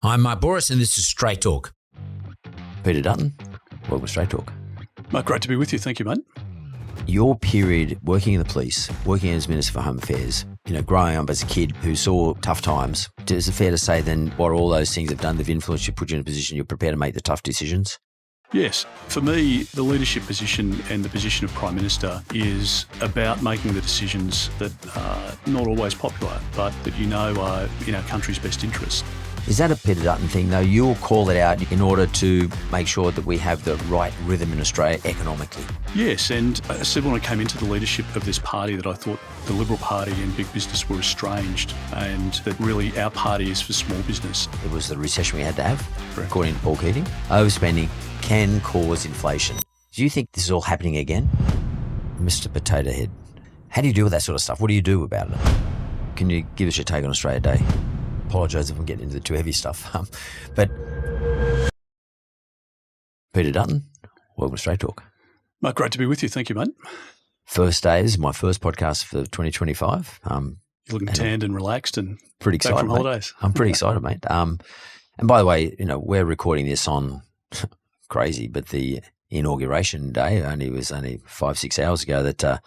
I'm Mark Boris and this is Straight Talk. Peter Dutton, welcome to Straight Talk. Mate, great to be with you. Thank you, mate. Your period working in the police, working as Minister for Home Affairs, growing up as a kid who saw tough times, is it fair to say then what all those things have done, they've influenced you, put you in a position you're prepared to make the tough decisions? Yes. For me, the leadership position and the position of Prime Minister is about making the decisions that are not always popular, but that you know are in our country's best interest. Is that a Peter Dutton thing, though? You'll call it out in order to make sure that we have the right rhythm in Australia economically. Yes, and I said when I came into the leadership of this party that I thought the Liberal Party and big business were estranged and that really our party is for small business. It was the recession we had to have, Correct. According to Paul Keating. Overspending can cause inflation. Do you think this is all happening again? Mr. Potato Head, how do you deal with that sort of stuff? What do you do about it? Can you give us your take on Australia Day? Apologise if I'm getting into the too heavy stuff. But Peter Dutton, welcome to Straight Talk. Mate, great to be with you. Thank you, mate. First day, this is my first podcast for 2025. You're looking tanned and relaxed and pretty excited, back from holidays. I'm pretty excited, mate. And by the way, we're recording this on crazy, but the inauguration day was only 5-6 hours ago that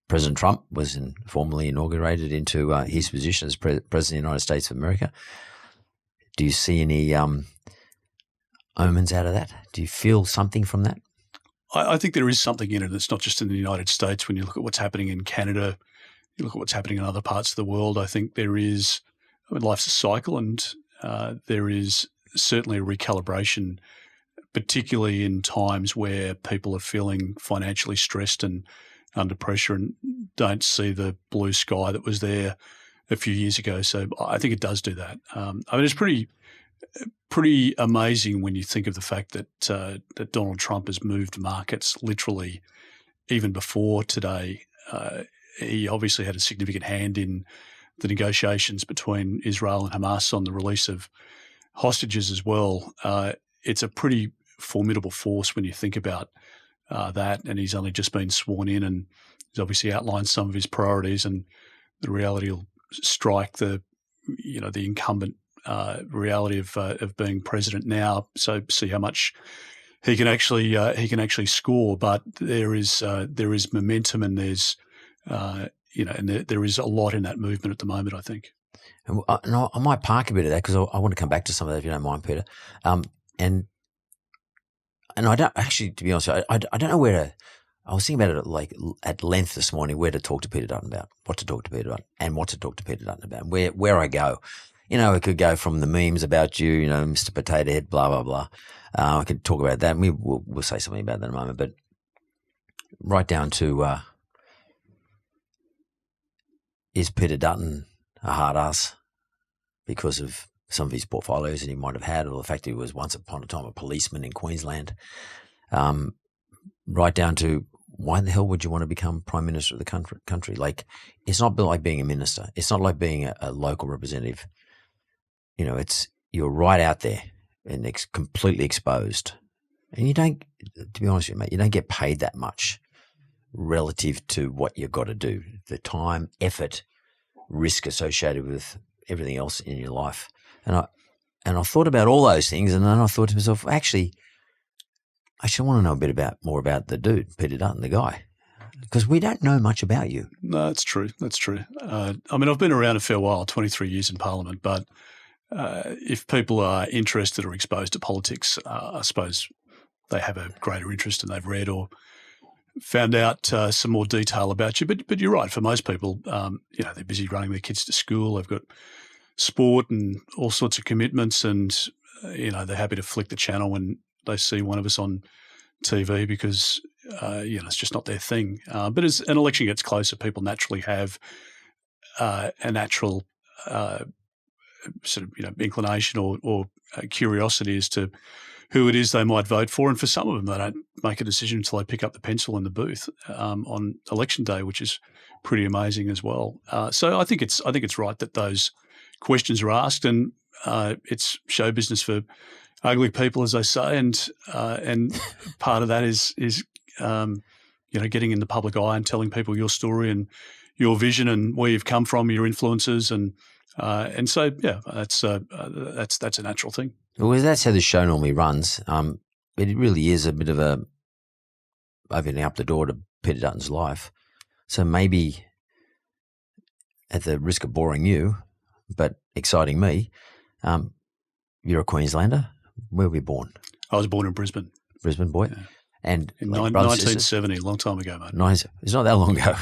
President Trump was formally inaugurated into his position as President of the United States of America. Do you see any omens out of that? Do you feel something from that? I think there is something in it. It's not just in the United States. When you look at what's happening in Canada, you look at what's happening in other parts of the world, I think there is – life's a cycle and there is certainly a recalibration, particularly in times where people are feeling financially stressed and under pressure and don't see the blue sky that was there a few years ago. So I think it does do that. It's pretty amazing when you think of the fact that that Donald Trump has moved markets literally even before today. He obviously had a significant hand in the negotiations between Israel and Hamas on the release of hostages as well. It's a pretty formidable force when you think about that, and he's only just been sworn in and he's obviously outlined some of his priorities, and the reality will strike the incumbent reality of being president now. So see how much he can actually score. But there is momentum, and there's there is a lot in that movement at the moment, I think. And I might park a bit of that because I want to come back to some of that if you don't mind, Peter. And I don't actually, to be honest, I don't know where to. I was thinking about it at length this morning, where to talk to Peter Dutton about, what to talk to Peter Dutton, and what to talk to Peter Dutton about, where I go. I could go from the memes about you, Mr. Potato Head, blah, blah, blah. I could talk about that, and we'll say something about that in a moment. But right down to, is Peter Dutton a hard ass because of some of his portfolios that he might have had, or the fact that he was once upon a time a policeman in Queensland, right down to why the hell would you want to become Prime Minister of the country? Like, it's not like being a minister. It's not like being a local representative. You're right out there and completely exposed. And you don't, to be honest with you, mate, you don't get paid that much relative to what you've got to do. The time, effort, risk associated with everything else in your life. And I thought about all those things, and then I thought to myself, actually, I should want to know a bit more about the dude, Peter Dutton, the guy, because we don't know much about you. No, that's true. That's true. I've been around a fair while, 23 years in Parliament, but if people are interested or exposed to politics, I suppose they have a greater interest and they've read or found out some more detail about you. But you're right. For most people, they're busy running their kids to school. They've got sport and all sorts of commitments, and they're happy to flick the channel when they see one of us on TV because it's just not their thing. But as an election gets closer, people naturally have a natural inclination or curiosity as to who it is they might vote for. And for some of them, they don't make a decision until they pick up the pencil in the booth on election day, which is pretty amazing as well. So I think it's right that those questions are asked, and it's show business for ugly people, as they say, and part of that is getting in the public eye and telling people your story and your vision and where you've come from, your influences, and And so, yeah, that's a natural thing. Well, that's how the show normally runs. It really is a bit of a opening up the door to Peter Dutton's life. So maybe, at the risk of boring you, but exciting me, you're a Queenslander. Where were you born? I was born in Brisbane. Brisbane boy? Yeah. And In like 1970, a long time ago, mate. Nice. It's not that long ago.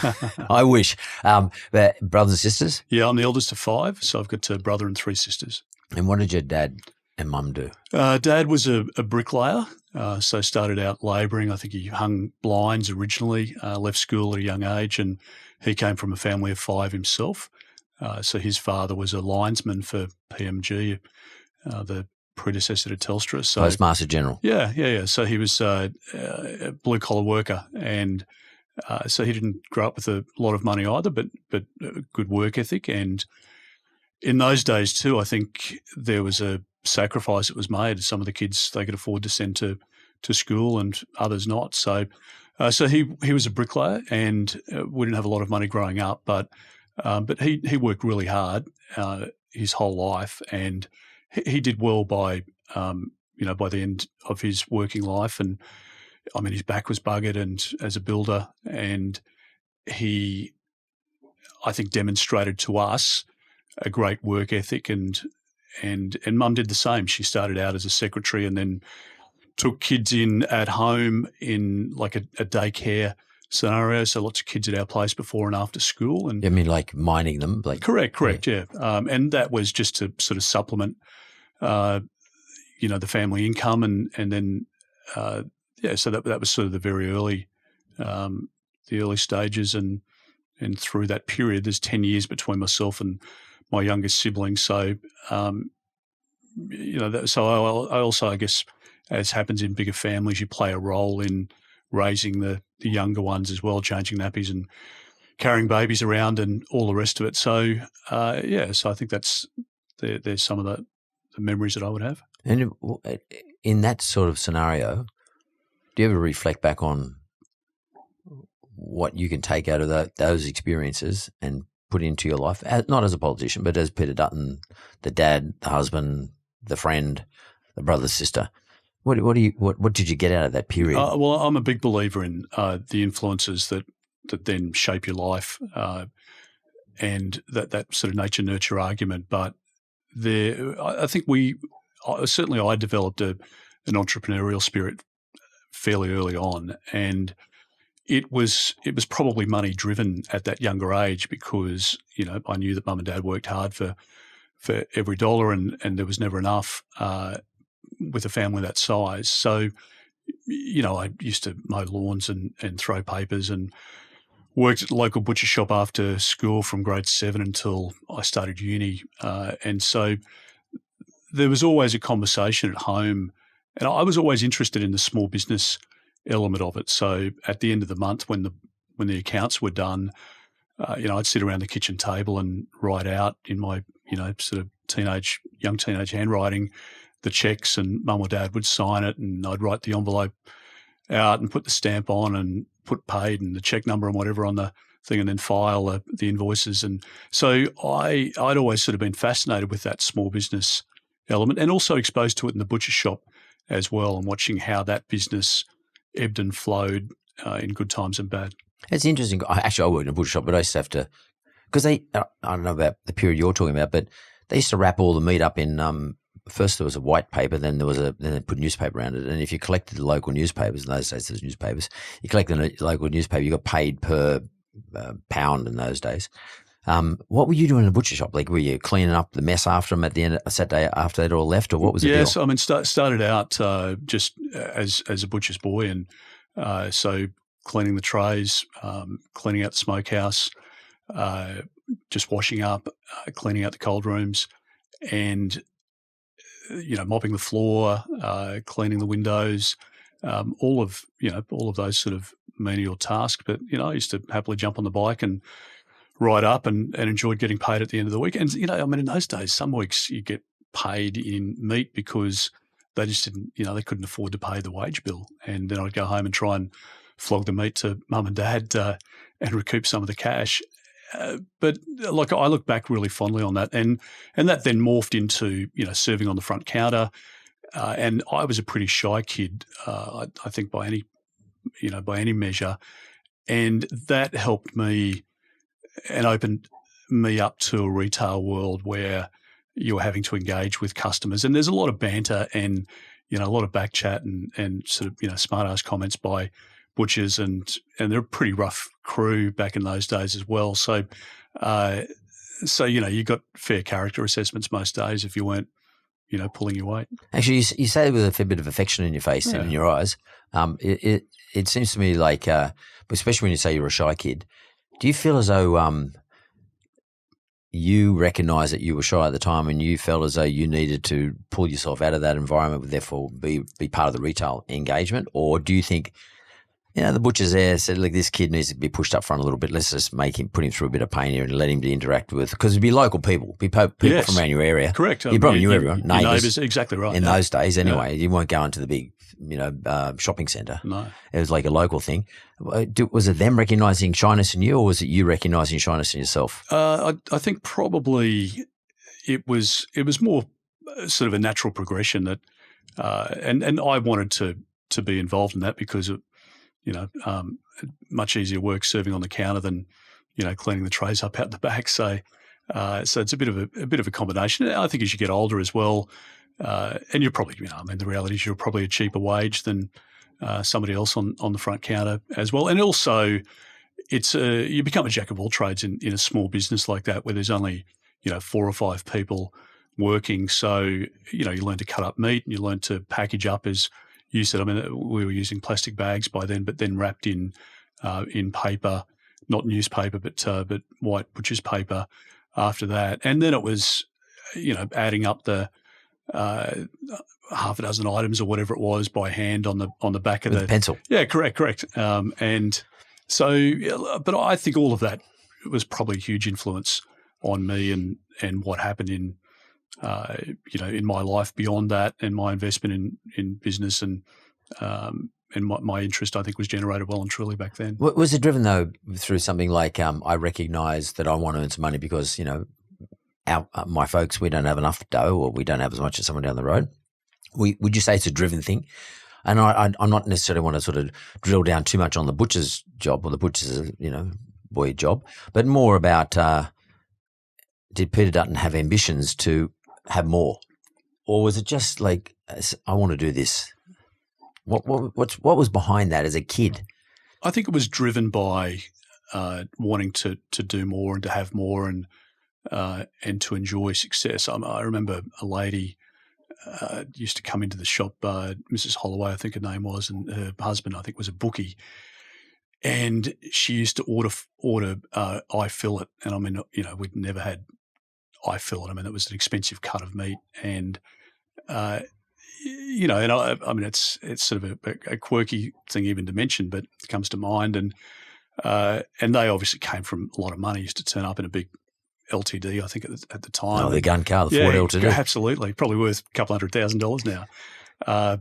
I wish. But brothers and sisters? Yeah, I'm the eldest of 5, so I've got a brother and 3 sisters. And what did your dad and mum do? Dad was a bricklayer, so started out labouring. I think he hung blinds originally, left school at a young age, and he came from a family of 5 himself. So his father was a linesman for PMG, the predecessor to Telstra. So Postmaster General. Yeah. So he was a blue-collar worker, and so he didn't grow up with a lot of money either, but a good work ethic. And in those days too, I think there was a sacrifice that was made. Some of the kids, they could afford to send to school and others not. So he was a bricklayer, and we didn't have a lot of money growing up, but he worked really hard his whole life, and he did well by by the end of his working life. And I mean, his back was buggered, and as a builder, and he, I think, demonstrated to us a great work ethic, and Mum did the same. She started out as a secretary and then took kids in at home in like a daycare scenario. So lots of kids at our place before and after school. And I mean, like mining them? Like Correct, yeah. And that was just to sort of supplement, the family income, and then, so that was sort of the very early, the early stages, and through that period, there's 10 years between myself and my youngest sibling. So, so I also, I guess, as happens in bigger families, you play a role in raising the younger ones as well, changing nappies and carrying babies around and all the rest of it. So, so I think there's some of the memories that I would have. And in that sort of scenario, do you ever reflect back on what you can take out of those experiences and put into your life, not as a politician, but as Peter Dutton, the dad, the husband, the friend, the brother, sister? What did you get out of that period? Well, I'm a big believer in the influences that then shape your life, and that sort of nature nurture argument. But I think I developed an entrepreneurial spirit fairly early on, and it was probably money driven at that younger age, because I knew that Mum and Dad worked hard for every dollar, and there was never enough with a family that size. So I used to mow lawns and throw papers, and worked at the local butcher shop after school from grade 7 until I started uni, and so there was always a conversation at home, and I was always interested in the small business element of it. So at the end of the month, when the accounts were done, I'd sit around the kitchen table and write out in my sort of young teenage handwriting the checks, and Mum or Dad would sign it, and I'd write the envelope out and put the stamp on and put paid and the check number and whatever on the thing, and then file the invoices. And so I'd always sort of been fascinated with that small business element, and also exposed to it in the butcher shop as well, and watching how that business ebbed and flowed in good times and bad. It's interesting. Actually, I worked in a butcher shop, but I used to have to, because I don't know about the period you're talking about, but they used to wrap all the meat up in, first there was a white paper, then they put newspaper around it. And if you collected the local newspapers, in those days there's newspapers, you collected a local newspaper, you got paid per pound in those days. What were you doing in the butcher shop? Like, were you cleaning up the mess after them at the end of Saturday after they'd all left, or what was the deal? Yes, I mean, started out just as a butcher's boy, and so cleaning the trays, cleaning out the smokehouse, just washing up, cleaning out the cold rooms, and mopping the floor, cleaning the windows, all of those sort of menial tasks. But I used to happily jump on the bike and ride up, and enjoyed getting paid at the end of the week. And I mean, in those days, some weeks you get paid in meat because they just didn't, they couldn't afford to pay the wage bill. And then I'd go home and try and flog the meat to Mum and Dad and recoup some of the cash. but like I look back really fondly on that, and that then morphed into serving on the front counter, and I was a pretty shy kid, I think by any measure, and that helped me and opened me up to a retail world where you're having to engage with customers, and there's a lot of banter and a lot of back chat and sort of smart ass comments by butchers, and they're a pretty rough crew back in those days as well. So, you got fair character assessments most days if you weren't pulling your weight. Actually, you say it with a fair bit of affection in your face and in your eyes. It seems to me like, especially when you say you're a shy kid, do you feel as though you recognise that you were shy at the time and you felt as though you needed to pull yourself out of that environment, therefore be part of the retail engagement? Or do you think, the butchers there said, look, this kid needs to be pushed up front a little bit. Let's just put him through a bit of pain here and let him to interact with, because it'd be local people, people from around your area. Correct. You probably knew everyone, neighbours. Exactly right. In those days anyway, you weren't going to the big, shopping centre. No. It was like a local thing. Was it them recognising shyness in you, or was it you recognising shyness in yourself? I think probably it was more sort of a natural progression that, and I wanted to be involved in that because of, much easier work serving on the counter than, cleaning the trays up out the back. So it's a bit of a combination. I think as you get older as well, and you're probably, the reality is you're probably a cheaper wage than somebody else on the front counter as well. And also it's you become a jack of all trades in a small business like that where there's only, 4 or 5 people working. So, you learn to cut up meat and you learn to package up, as you said. We were using plastic bags by then, but then wrapped in paper, not newspaper, but white butcher's paper after that. And then it was, adding up the half a dozen items or whatever it was by hand on the back of the pencil. Yeah, correct. And so, but I think all of that was probably a huge influence on me and what happened in my life beyond that, and my investment in business and my interest, I think, was generated well and truly back then. Was it driven though through something like I recognise that I want to earn some money because my folks, we don't have enough dough, or we don't have as much as someone down the road? Would you say it's a driven thing? And I'm not necessarily want to sort of drill down too much on the butcher's job or the butcher's boy job, but more about did Peter Dutton have ambitions to have more, or was it just like, I want to do this? What was behind that as a kid? I think it was driven by wanting to do more and to have more and to enjoy success. I remember a lady used to come into the shop, Mrs. Holloway, I think her name was, and her husband, I think, was a bookie. And she used to order eye fillet, and we'd never had eye fillet. It was an expensive cut of meat, and it's sort of a quirky thing even to mention, but it comes to mind. And they obviously came from a lot of money. Used to turn up in a big LTD, I think at the time. Oh, the gun car, the Ford LTD. Absolutely, probably worth a couple $100,000 now.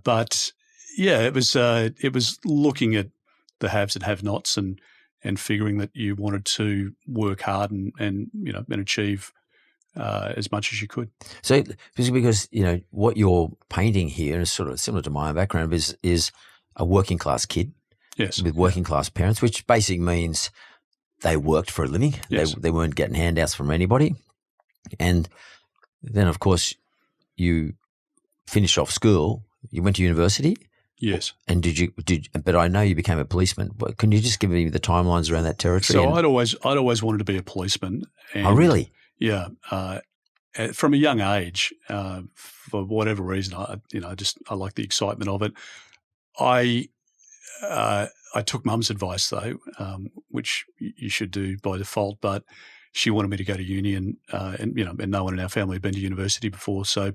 But yeah, it was looking at the haves and have-nots and figuring that you wanted to work hard and achieve as much as you could. So because what you're painting here is sort of similar to my background, is a working class kid, yes, with working class parents, which basically means they worked for a living. Yes. They weren't getting handouts from anybody. And then, of course, you finished off school. You went to university. Yes. And but I know you became a policeman. Can you just give me the timelines around that territory? So I'd always wanted to be a policeman. And oh, really? Yeah. From a young age, for whatever reason, I like the excitement of it. I took Mum's advice though, which you should do by default, but she wanted me to go to uni, and no one in our family had been to university before, so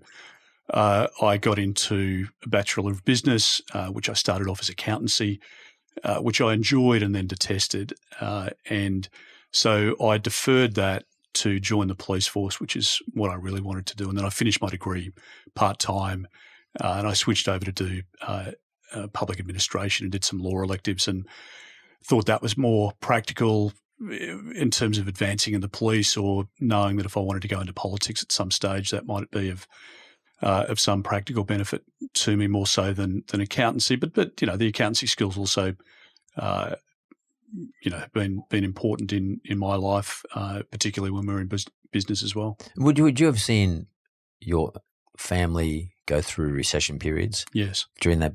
I got into a Bachelor of Business, which I started off as accountancy, which I enjoyed and then detested, and so I deferred that to join the police force, which is what I really wanted to do, and then I finished my degree part time, and I switched over to do public administration and did some law electives, and thought that was more practical, in terms of advancing in the police, or knowing that if I wanted to go into politics at some stage, that might be of some practical benefit to me, more so than accountancy. But the accountancy skills also have been important in my life, particularly when we were in business as well. Would you have seen your family go through recession periods? Yes. During that,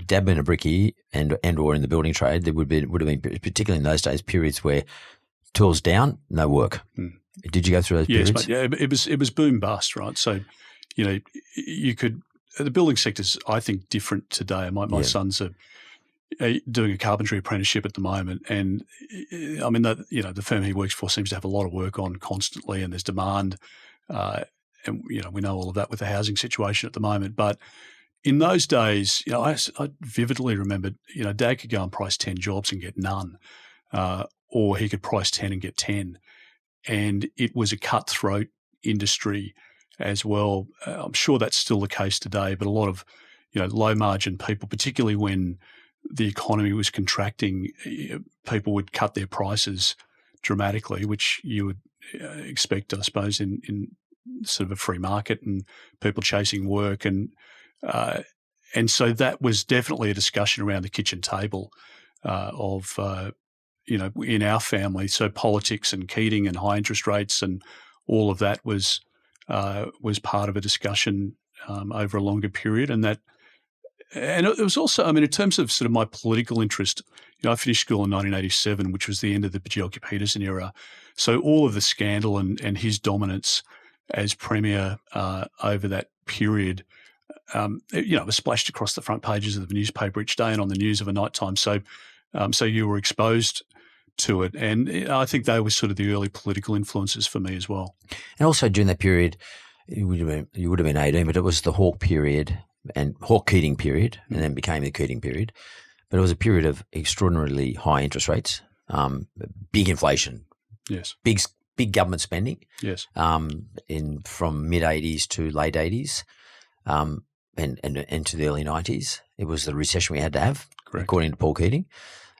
Dad being a brickie and or in the building trade, there would have been, particularly in those days, periods where tools down, no work. Did you go through those periods? Yes, but it was boom bust, right? So, you could. The building sector's, I think, different today. My sons are doing a carpentry apprenticeship at the moment, and I mean that the firm he works for seems to have a lot of work on constantly, and there's demand. And we know all of that with the housing situation at the moment. But in those days, I vividly remembered, Dad could go and price 10 jobs and get none, or he could price 10 and get 10. And it was a cutthroat industry as well. I'm sure that's still the case today, but a lot of, low margin people, particularly when the economy was contracting, people would cut their prices dramatically, which you would expect, I suppose, in sort of a free market and people chasing work. And so that was definitely a discussion around the kitchen table in our family. So politics and Keating and high interest rates and all of that was part of a discussion over a longer period. And it was also, in terms of sort of my political interest, I finished school in 1987, which was the end of the Bjelke-Petersen era. So all of the scandal and his dominance as Premier over that period, it was splashed across the front pages of the newspaper each day and on the news of a night time. So you were exposed to it. And I think they were sort of the early political influences for me as well. And also during that period, you would have been 18, but it was the Hawke period and Hawke-Keating period, and then became the Keating period. But it was a period of extraordinarily high interest rates, big inflation, yes, big government spending, yes, from mid 80s to late 80s, and into the early 90s. It was the recession we had to have, correct, according to Paul Keating,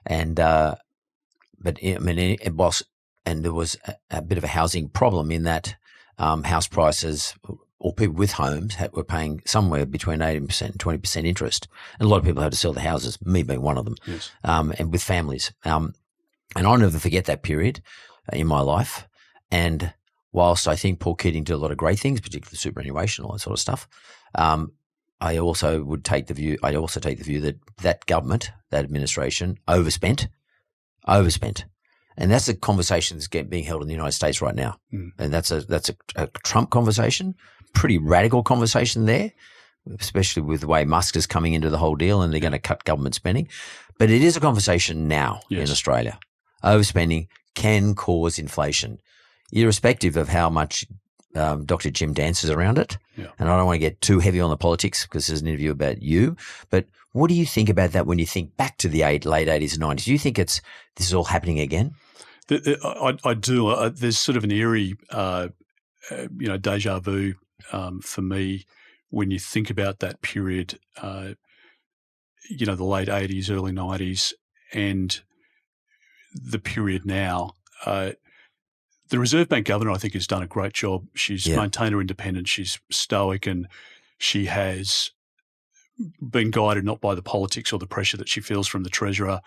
and but it was, and there was a bit of a housing problem in that house prices, or people with homes were paying somewhere between 18% and 20% interest. And a lot of people had to sell their houses, me being one of them, yes, and with families. And I'll never forget that period in my life. And whilst I think Paul Keating did a lot of great things, particularly superannuation, all that sort of stuff, I also take the view that government, that administration, overspent. And that's a conversation that's being held in the United States right now. And that's a Trump conversation, pretty radical conversation there, especially with the way Musk is coming into the whole deal and they're going to cut government spending. But it is a conversation now, yes, in Australia. Overspending can cause inflation, irrespective of how much Dr. Jim dances around it. Yeah. And I don't want to get too heavy on the politics because there's an interview about you. But what do you think about that when you think back to the late 80s and 90s? Do you think this is all happening again? I do. There's sort of an eerie, deja vu for me when you think about that period, the late 80s, early 90s, and the period now. The Reserve Bank governor, I think, has done a great job. She's maintained her independence. She's stoic, and she has been guided not by the politics or the pressure that she feels from the Treasurer,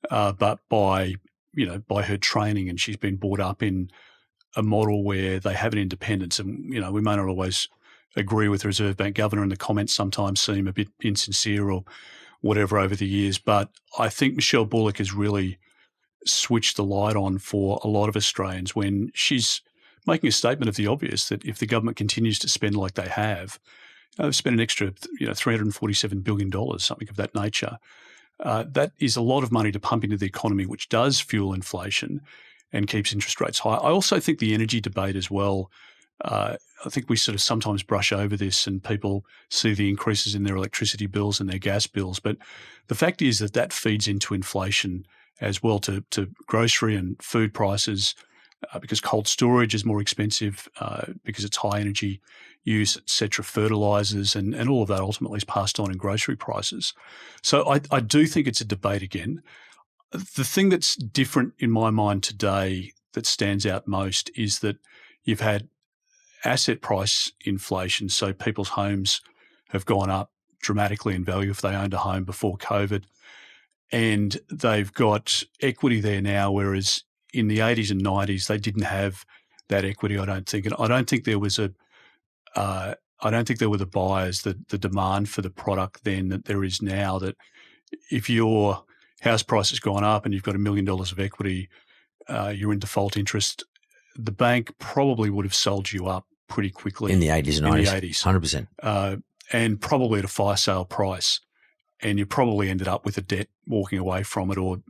but by her training. And she's been brought up in a model where they have an independence. And, we may not always agree with the Reserve Bank governor, and the comments sometimes seem a bit insincere or whatever over the years. But I think Michelle Bullock has really switched the light on for a lot of Australians when she's making a statement of the obvious that if the government continues to spend like they have, they've spent an extra, $347 billion, something of that nature. That is a lot of money to pump into the economy, which does fuel inflation and keeps interest rates high. I also think the energy debate as well, I think we sort of sometimes brush over this and people see the increases in their electricity bills and their gas bills. But the fact is that feeds into inflation as well, to grocery and food prices, because cold storage is more expensive, because it's high energy use, et cetera, fertilisers, and all of that ultimately is passed on in grocery prices. So I do think it's a debate again. the thing that's different in my mind today that stands out most is that you've had asset price inflation. So people's homes have gone up dramatically in value if they owned a home before COVID. And they've got equity there now, whereas in the 80s and 90s, they didn't have that equity, I don't think. And I don't think there was I don't think there were the buyers, the demand for the product then that there is now, that if your house price has gone up and you've got $1 million of equity, you're in default interest, the bank probably would have sold you up pretty quickly. In the 80s and 90s. In the 80s. 100%. And probably at a fire sale price. And you probably ended up with a debt walking away from it, or,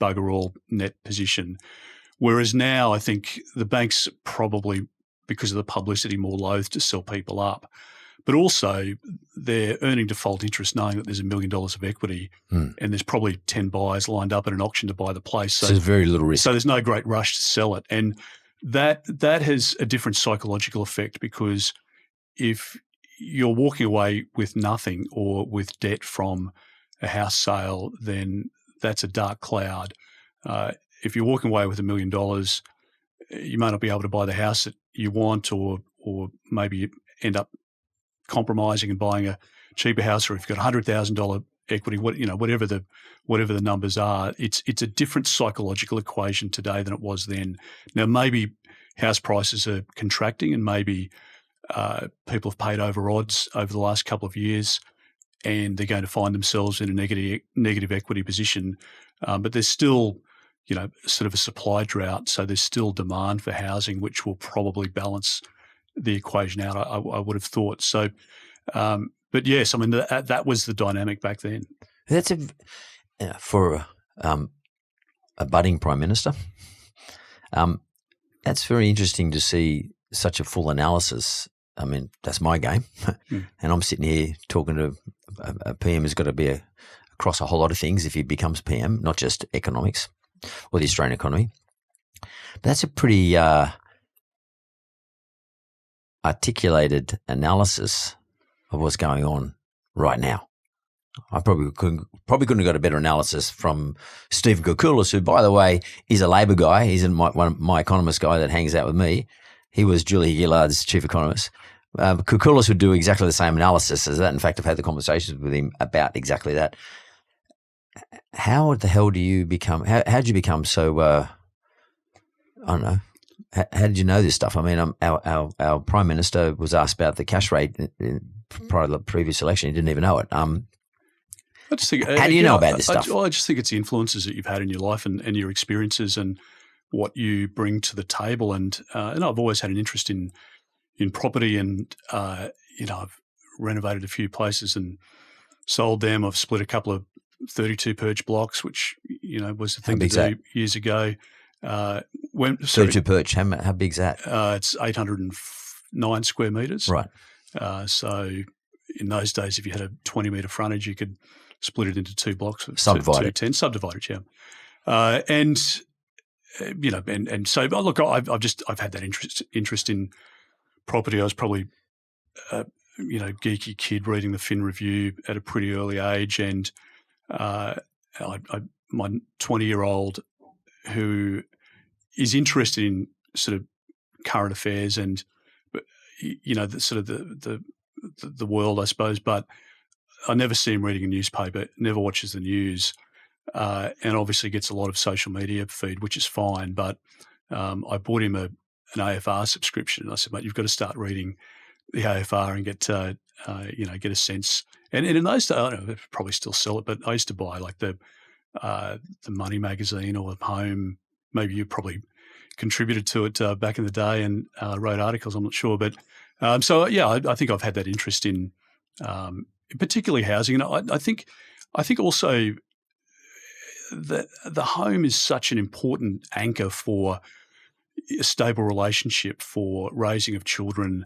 bugger all net position. Whereas now I think the banks probably, because of the publicity, more loath to sell people up. But also they're earning default interest knowing that there's $1 million of equity and there's probably 10 buyers lined up at an auction to buy the place. So there's very little risk. So there's no great rush to sell it. And that has a different psychological effect, because if you're walking away with nothing or with debt from a house sale, then that's a dark cloud. If you're walking away with $1 million, you may not be able to buy the house that you want, or maybe you end up compromising and buying a cheaper house, or if you've got $100,000 equity, whatever the numbers are, it's a different psychological equation today than it was then. Now, maybe house prices are contracting, and maybe people have paid over odds over the last couple of years, and they're going to find themselves in a negative equity position. But there's still, sort of a supply drought, so there's still demand for housing, which will probably balance the equation out, I would have thought. So, but yes, I mean, that was the dynamic back then. That's for a budding Prime Minister. That's very interesting to see such a full analysis. I mean, that's my game. And I'm sitting here talking to a PM who's got to be across a whole lot of things if he becomes PM, not just economics or the Australian economy. But that's a pretty articulated analysis of what's going on right now. I probably couldn't have got a better analysis from Stephen Koukoulas, who, by the way, is a Labor guy. He's my economist guy that hangs out with me. He was Julia Gillard's chief economist. Koukoulas would do exactly the same analysis as that. In fact, I've had the conversations with him about exactly that. How the hell do you become? How did you become so? I don't know. How did you know this stuff? I mean, our Prime Minister was asked about the cash rate prior to the previous election. He didn't even know it. I just think, how do you know about this stuff? I just think it's the influences that you've had in your life and your experiences and what you bring to the table. And I've always had an interest in property, and I've renovated a few places and sold them. I've split a couple of 32 perch blocks, which was the thing to do years ago. 32 perch, how big's that? It's 809 square metres. Right. So in those days, if you had a 20-metre frontage, you could split it into two blocks. Subdivided. Subdivided, yeah. And so look, I've had that interest in property. I was probably geeky kid reading the Fin Review at a pretty early age, and my 20-year-old who is interested in sort of current affairs and the sort of the world, I suppose, but I never see him reading a newspaper, never watches the news, and obviously gets a lot of social media feed, which is fine. But I bought him an AFR subscription, and I said, mate, you've got to start reading the AFR and get a sense. And in those days, I don't know, they probably still sell it, but I used to buy like the Money magazine or Home. Maybe you probably contributed to it back in the day and wrote articles. I'm not sure, but so yeah, I think I've had that interest in particularly housing, and I think also that the home is such an important anchor for a stable relationship, for raising of children,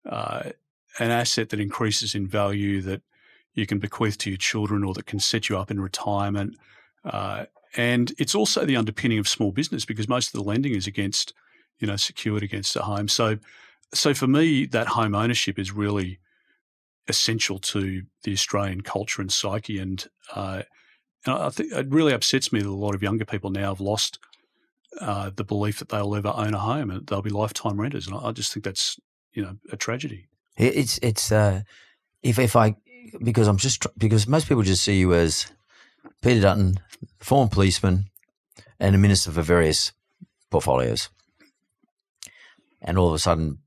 an asset that increases in value that you can bequeath to your children or that can set you up in retirement. And it's also the underpinning of small business, because most of the lending is against, secured against a home. So for me, that home ownership is really essential to the Australian culture and psyche. And And I think it really upsets me that a lot of younger people now have lost the belief that they'll ever own a home and they'll be lifetime renters. And I just think that's, a tragedy. It's because most people just see you as Peter Dutton, former policeman, and a minister for various portfolios, and all of a sudden,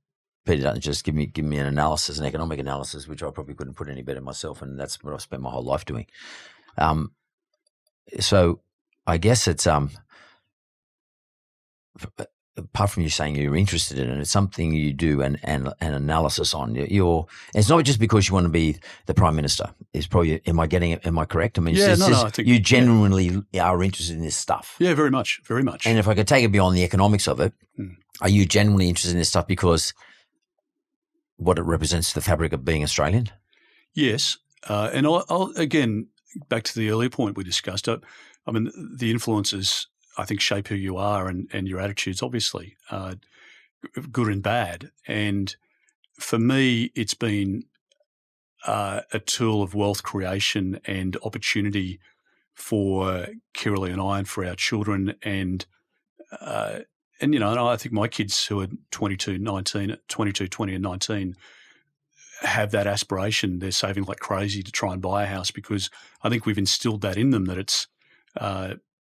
Peter Dutton just give me an analysis, an economic analysis, which I probably couldn't put any better myself, and that's what I've spent my whole life doing. So I guess it's apart from you saying you're interested in it, it's something you do an analysis on. It's not just because you want to be the Prime Minister. It's probably, am I correct? I mean, I think you genuinely are interested in this stuff. Yeah, very much, very much. And if I could take it beyond the economics of it, are you genuinely interested in this stuff because what it represents to the fabric of being Australian? Yes. And I'll again, back to the earlier point we discussed, I mean, the influences, I think, shape who you are and your attitudes, obviously, good and bad. And for me, it's been a tool of wealth creation and opportunity for Kirrily and I and for our children. And I think my kids who are 22, 20 and 19 have that aspiration. They're saving like crazy to try and buy a house because I think we've instilled that in them that it's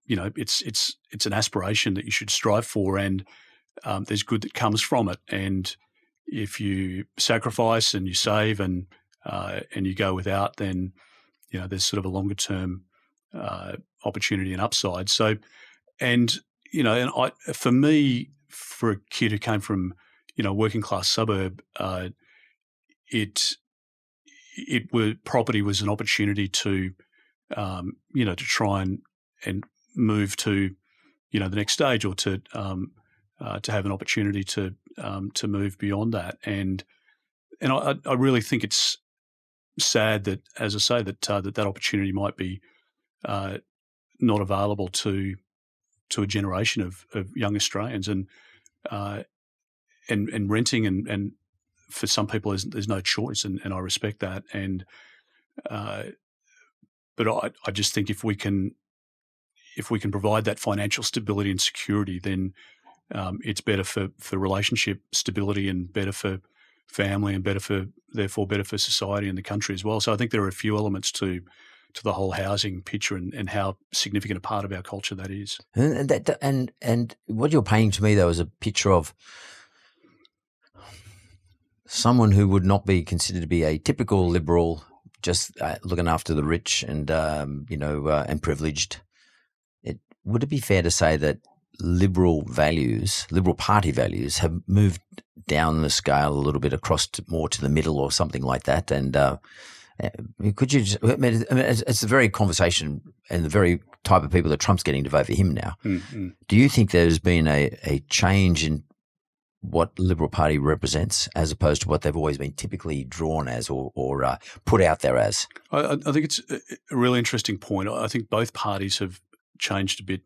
it's an aspiration that you should strive for, and there's good that comes from it. And if you sacrifice and you save and you go without, then there's sort of a longer term opportunity and upside. So, for me, for a kid who came from working class suburb, property was an opportunity to to try and move to the next stage, or to have an opportunity to move beyond that. And I really think it's sad that, as I say, that opportunity might be not available to a generation of young Australians, and renting and for some people there's no choice, and I respect that. And but I just think if we can provide that financial stability and security, then it's better for relationship stability and better for family and therefore better for society and the country as well. So I think there are a few elements to the whole housing picture and how significant a part of our culture that is. And what you're painting to me, though, is a picture of someone who would not be considered to be a typical liberal, just looking after the rich and and privileged. Would it be fair to say that Liberal Party values, have moved down the scale a little bit across more to the middle or something like that? And could you just, it's the very conversation and the very type of people that Trump's getting to vote for him now. Mm-hmm. Do you think there's been a change in what Liberal Party represents as opposed to what they've always been typically drawn as or put out there as? I think it's a really interesting point. I think both parties have changed a bit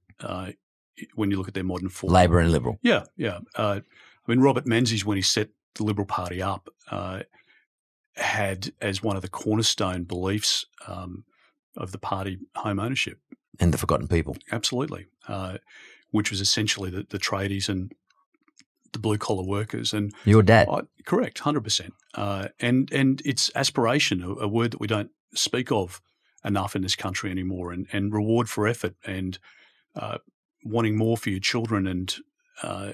when you look at their modern form. Labor and Liberal. Yeah. I mean, Robert Menzies, when he set the Liberal Party up, had as one of the cornerstone beliefs of the party home ownership. And the forgotten people. Absolutely. Which was essentially the tradies and the blue-collar workers. And your dad. Correct, 100%. And it's aspiration, a word that we don't speak of enough in this country anymore, and reward for effort, and wanting more for your children and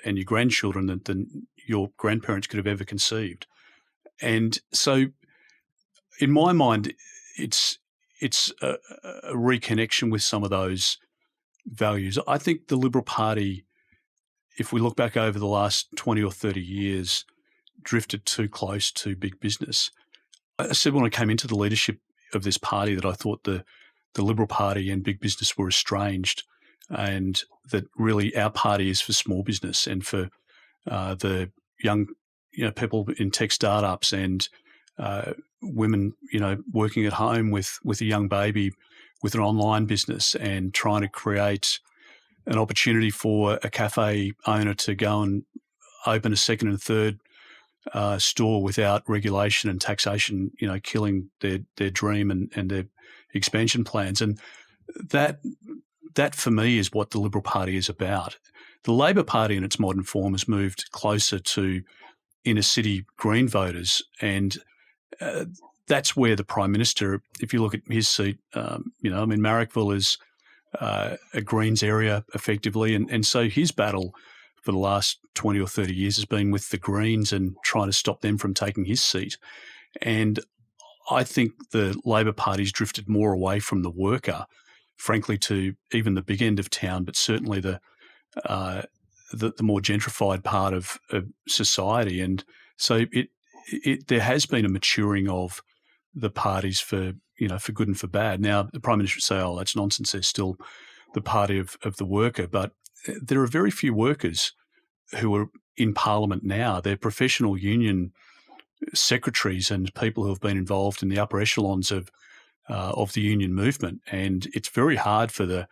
your grandchildren than your grandparents could have ever conceived. And so in my mind, it's a reconnection with some of those values. I think the Liberal Party, if we look back over the last 20 or 30 years, drifted too close to big business. I said when I came into the leadership of this party that I thought the Liberal Party and big business were estranged, and that really our party is for small business and for the young people in tech startups and women working at home with a young baby with an online business and trying to create an opportunity for a cafe owner to go and open a second and third store without regulation and taxation, killing their dream and their expansion plans. And that for me is what the Liberal Party is about. The Labor Party in its modern form has moved closer to inner city Green voters, and that's where the Prime Minister, if you look at his seat, Marrickville is a Greens area effectively, and so his battle for the last 20 or 30 years has been with the Greens and trying to stop them from taking his seat. And I think the Labor Party's drifted more away from the worker, frankly, to even the big end of town, but certainly the more gentrified part of society. And so there has been a maturing of the parties for good and for bad. Now, the Prime Minister would say, oh, that's nonsense. They're still the party of the worker. But there are very few workers who are in Parliament now. They're professional union secretaries and people who have been involved in the upper echelons of the union movement. And it's very hard for the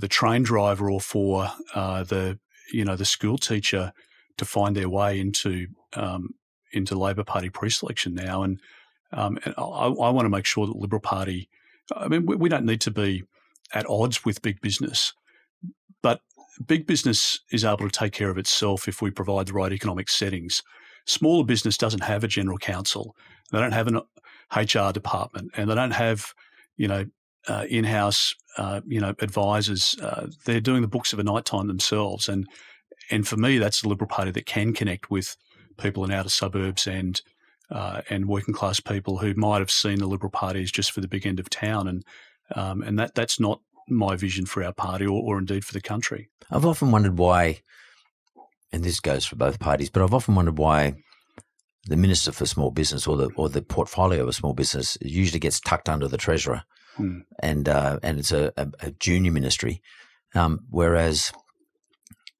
train driver or for the school teacher to find their way into Labor Party pre-selection now. And I want to make sure that the Liberal Party, we don't need to be at odds with big business, but big business is able to take care of itself if we provide the right economic settings. Smaller business doesn't have a general counsel. They don't have an HR department, and they don't have, in-house, advisors. They're doing the books of a night time themselves. And for me, that's the Liberal Party that can connect with people in outer suburbs and working class people who might have seen the Liberal Party as just for the big end of town. And that's not my vision for our party or indeed for the country. I've often wondered why, and this goes for both parties, but I've often wondered why the Minister for Small Business or the portfolio of small business usually gets tucked under the Treasurer, and it's a junior ministry, whereas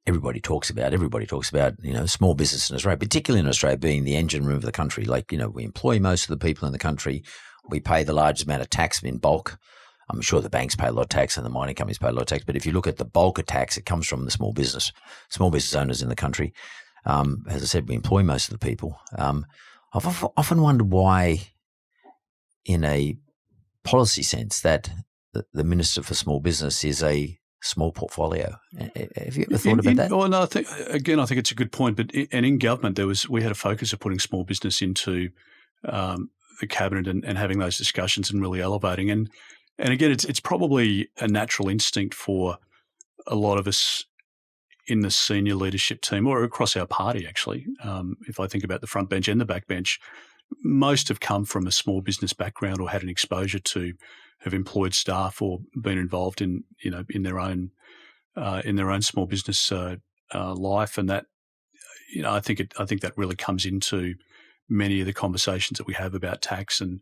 everybody talks about small business in Australia, particularly in Australia, being the engine room of the country. We employ most of the people in the country. We pay the largest amount of tax in bulk. I'm sure the banks pay a lot of tax and the mining companies pay a lot of tax, but if you look at the bulk of tax, it comes from the small business owners in the country. As I said, we employ most of the people. I've often wondered why, in a policy sense, that the Minister for Small Business is a small portfolio. Have you ever thought about that? Well, no, I think it's a good point. But in government, we had a focus of putting small business into the cabinet and having those discussions and really elevating. And again, it's probably a natural instinct for a lot of us in the senior leadership team or across our party, actually. If I think about the front bench and the back bench, most have come from a small business background or had an exposure to, have employed staff or been involved in their own small business life, and that I think that really comes into many of the conversations that we have about tax and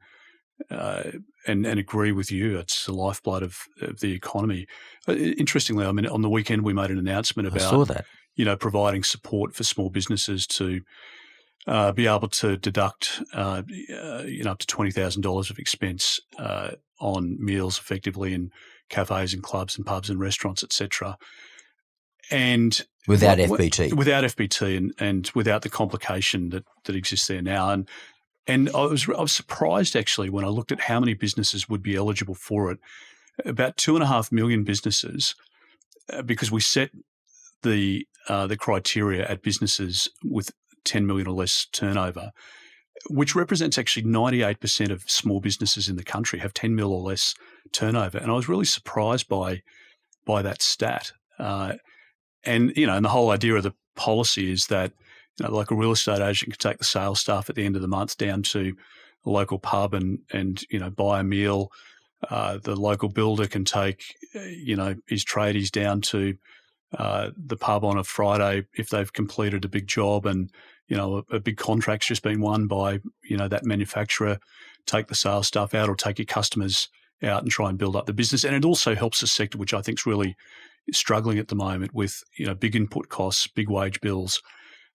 agree with you. It's the lifeblood of the economy. Interestingly, on the weekend we made an announcement about I saw that. Providing support for small businesses to be able to deduct up to $20,000 of expense on meals effectively in cafes and clubs and pubs and restaurants, etc. And without FBT, and without the complication that exists there now. And I was surprised actually when I looked at how many businesses would be eligible for it. About 2.5 million businesses, because we set the criteria at businesses with 10 million or less turnover, which represents actually 98% of small businesses in the country have 10 mil or less turnover. And I was really surprised by that stat. And the whole idea of the policy is that, like a real estate agent can take the sales staff at the end of the month down to a local pub and buy a meal. The local builder can take, his tradies down to the pub on a Friday if they've completed a big job and, a big contract's just been won by, that manufacturer, take the sales staff out or take your customers out and try and build up the business. And it also helps the sector, which I think is really struggling at the moment with, big input costs, big wage bills,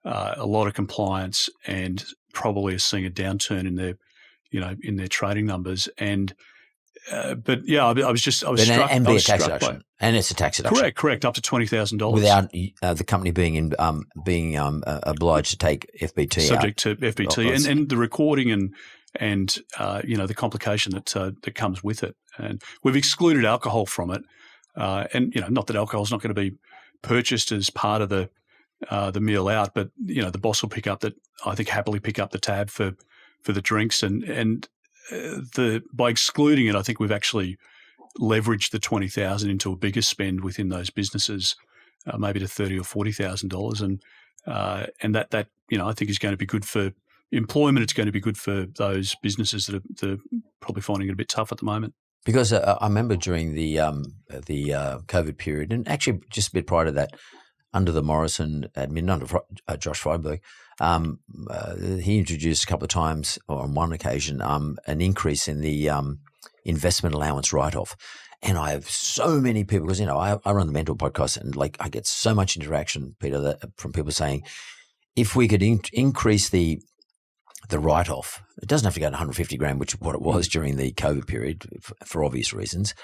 a lot of compliance, and probably is seeing a downturn in their trading numbers. And but yeah, I was struck. And be a tax deduction, and it's a tax deduction. Correct, up to $20,000 without the company being obliged to take FBT. Subject to FBT, and the recording and the complication that comes with it. And we've excluded alcohol from it, and not that alcohol is not going to be purchased as part of the meal out, but the boss will happily pick up the tab for the drinks, and by excluding it, I think we've actually leveraged the $20,000 into a bigger spend within those businesses, maybe to $30,000 or $40,000, and that I think is going to be good for employment. It's going to be good for those businesses that are probably finding it a bit tough at the moment. Because I remember during the COVID period, and actually just a bit prior to that, under the Morrison admin, under Josh Frydenberg, he introduced a couple of times, or on one occasion, an increase in the investment allowance write-off. And I have so many people, because I run the Mentor podcast, and I get so much interaction, Peter, from people saying, if we could increase the write-off, it doesn't have to go to 150 grand, which is what it was during the COVID period for obvious reasons.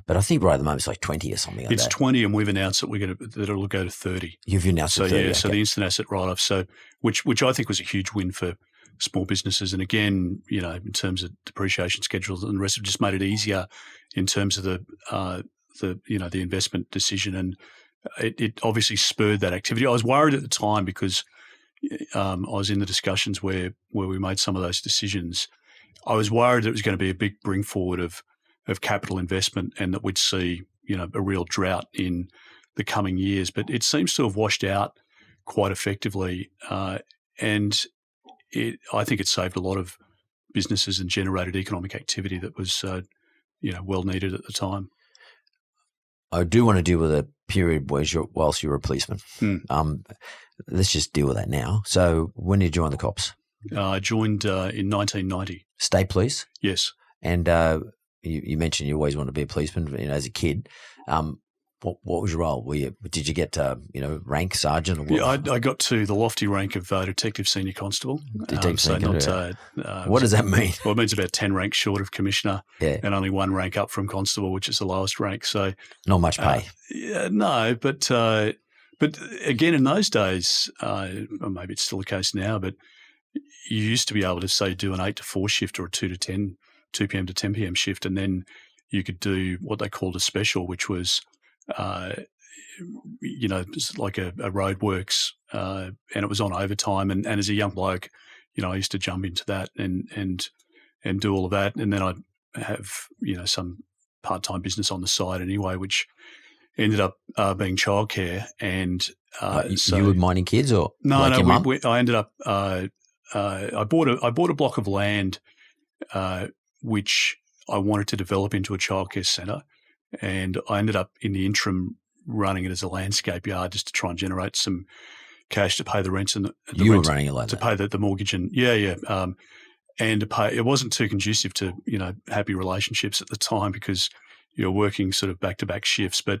But I think right at the moment it's like 20 or something like that. It's 20, and we've announced that it'll go to 30. You've announced it 30. Yeah, okay. So the instant asset write-off, which I think was a huge win for small businesses. And again, in terms of depreciation schedules and the rest, have just made it easier in terms of the investment decision. And it obviously spurred that activity. I was worried at the time because I was in the discussions where we made some of those decisions. I was worried that it was going to be a big bring forward of capital investment, and that we'd see, a real drought in the coming years. But it seems to have washed out quite effectively, and I think it saved a lot of businesses and generated economic activity that was, well needed at the time. I do want to deal with a period whilst you're a policeman. Let's just deal with that now. So when did you join the cops? I joined in 1990. State police? Yes. And you mentioned you always wanted to be a policeman, as a kid. What was your role? Did you get rank sergeant? Or what? Yeah, I got to the lofty rank of detective senior constable. What does that mean? Well, it means about 10 ranks short of commissioner, yeah, and only one rank up from constable, which is the lowest rank. So not much pay. No, but again, in those days, or maybe it's still the case now, but you used to be able to say do an 8 to 4 shift or a 2 p.m. to 10 p.m. shift, and then you could do what they called a special, which was like a roadworks, and it was on overtime. And as a young bloke, I used to jump into that and do all of that. And then I'd have, some part-time business on the side anyway, which ended up being childcare. And so you were minding kids, or no, I ended up. I bought a block of land, which I wanted to develop into a childcare centre. And I ended up in the interim running it as a landscape yard just to try and generate some cash to pay the rents and you were running it like to that. pay the mortgage and and to pay. It wasn't too conducive to happy relationships at the time because you're working sort of back to back shifts. But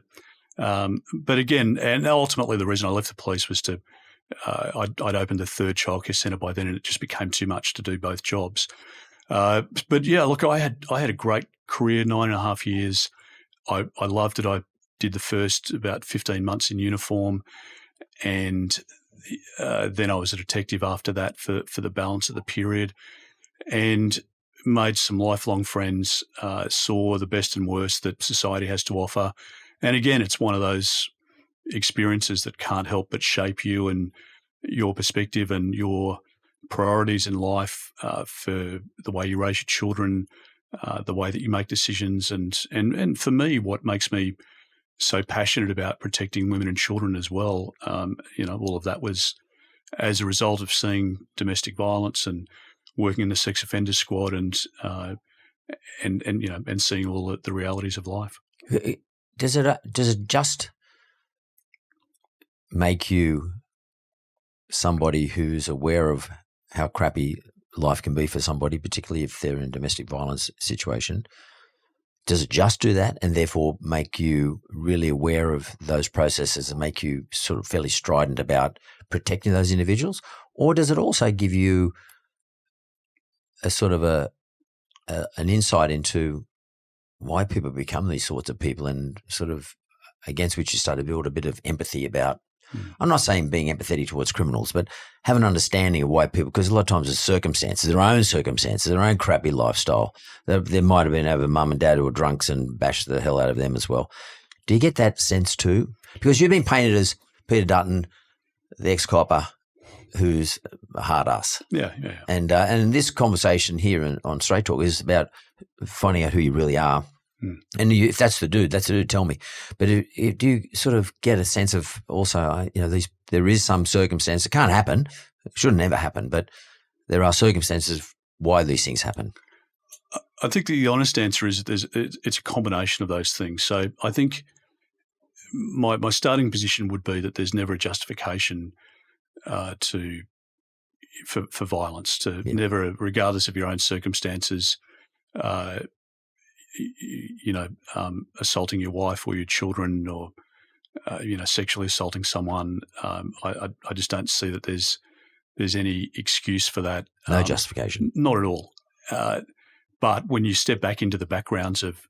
again, and ultimately the reason I left the police was to I'd opened the third childcare centre by then, and it just became too much to do both jobs. But yeah, look, I had a great career, 9.5 years. I loved it. I did the first about 15 months in uniform, and then I was a detective after that for the balance of the period, and made some lifelong friends, saw the best and worst that society has to offer. And again, it's one of those experiences that can't help but shape you and your perspective and your priorities in life, for the way you raise your children, the way that you make decisions. And for me, what makes me so passionate about protecting women and children as well, all of that was as a result of seeing domestic violence and working in the sex offender squad and seeing all the realities of life. Does it just make you somebody who's aware of how crappy life can be for somebody, particularly if they're in a domestic violence situation? Does it just do that and therefore make you really aware of those processes and make you sort of fairly strident about protecting those individuals? Or does it also give you a sort of an insight into why people become these sorts of people and sort of against which you start to build a bit of empathy about I'm not saying being empathetic towards criminals, but have an understanding of why people, because a lot of times it's circumstances, their own crappy lifestyle. There might have been over mum and dad who were drunks and bashed the hell out of them as well. Do you get that sense too? Because you've been painted as Peter Dutton, the ex-copper, who's a hard ass. Yeah. And this conversation here on Straight Talk is about finding out who you really are. And if that's the dude, tell me. But do you sort of get a sense of also, there is some circumstance. It can't happen. It should never happen. But there are circumstances why these things happen. I think the honest answer is it's a combination of those things. So I think my starting position would be that there's never a justification for violence, never, regardless of your own circumstances, assaulting your wife or your children or, sexually assaulting someone. I just don't see that there's any excuse for that. No justification. Not at all. But when you step back into the backgrounds of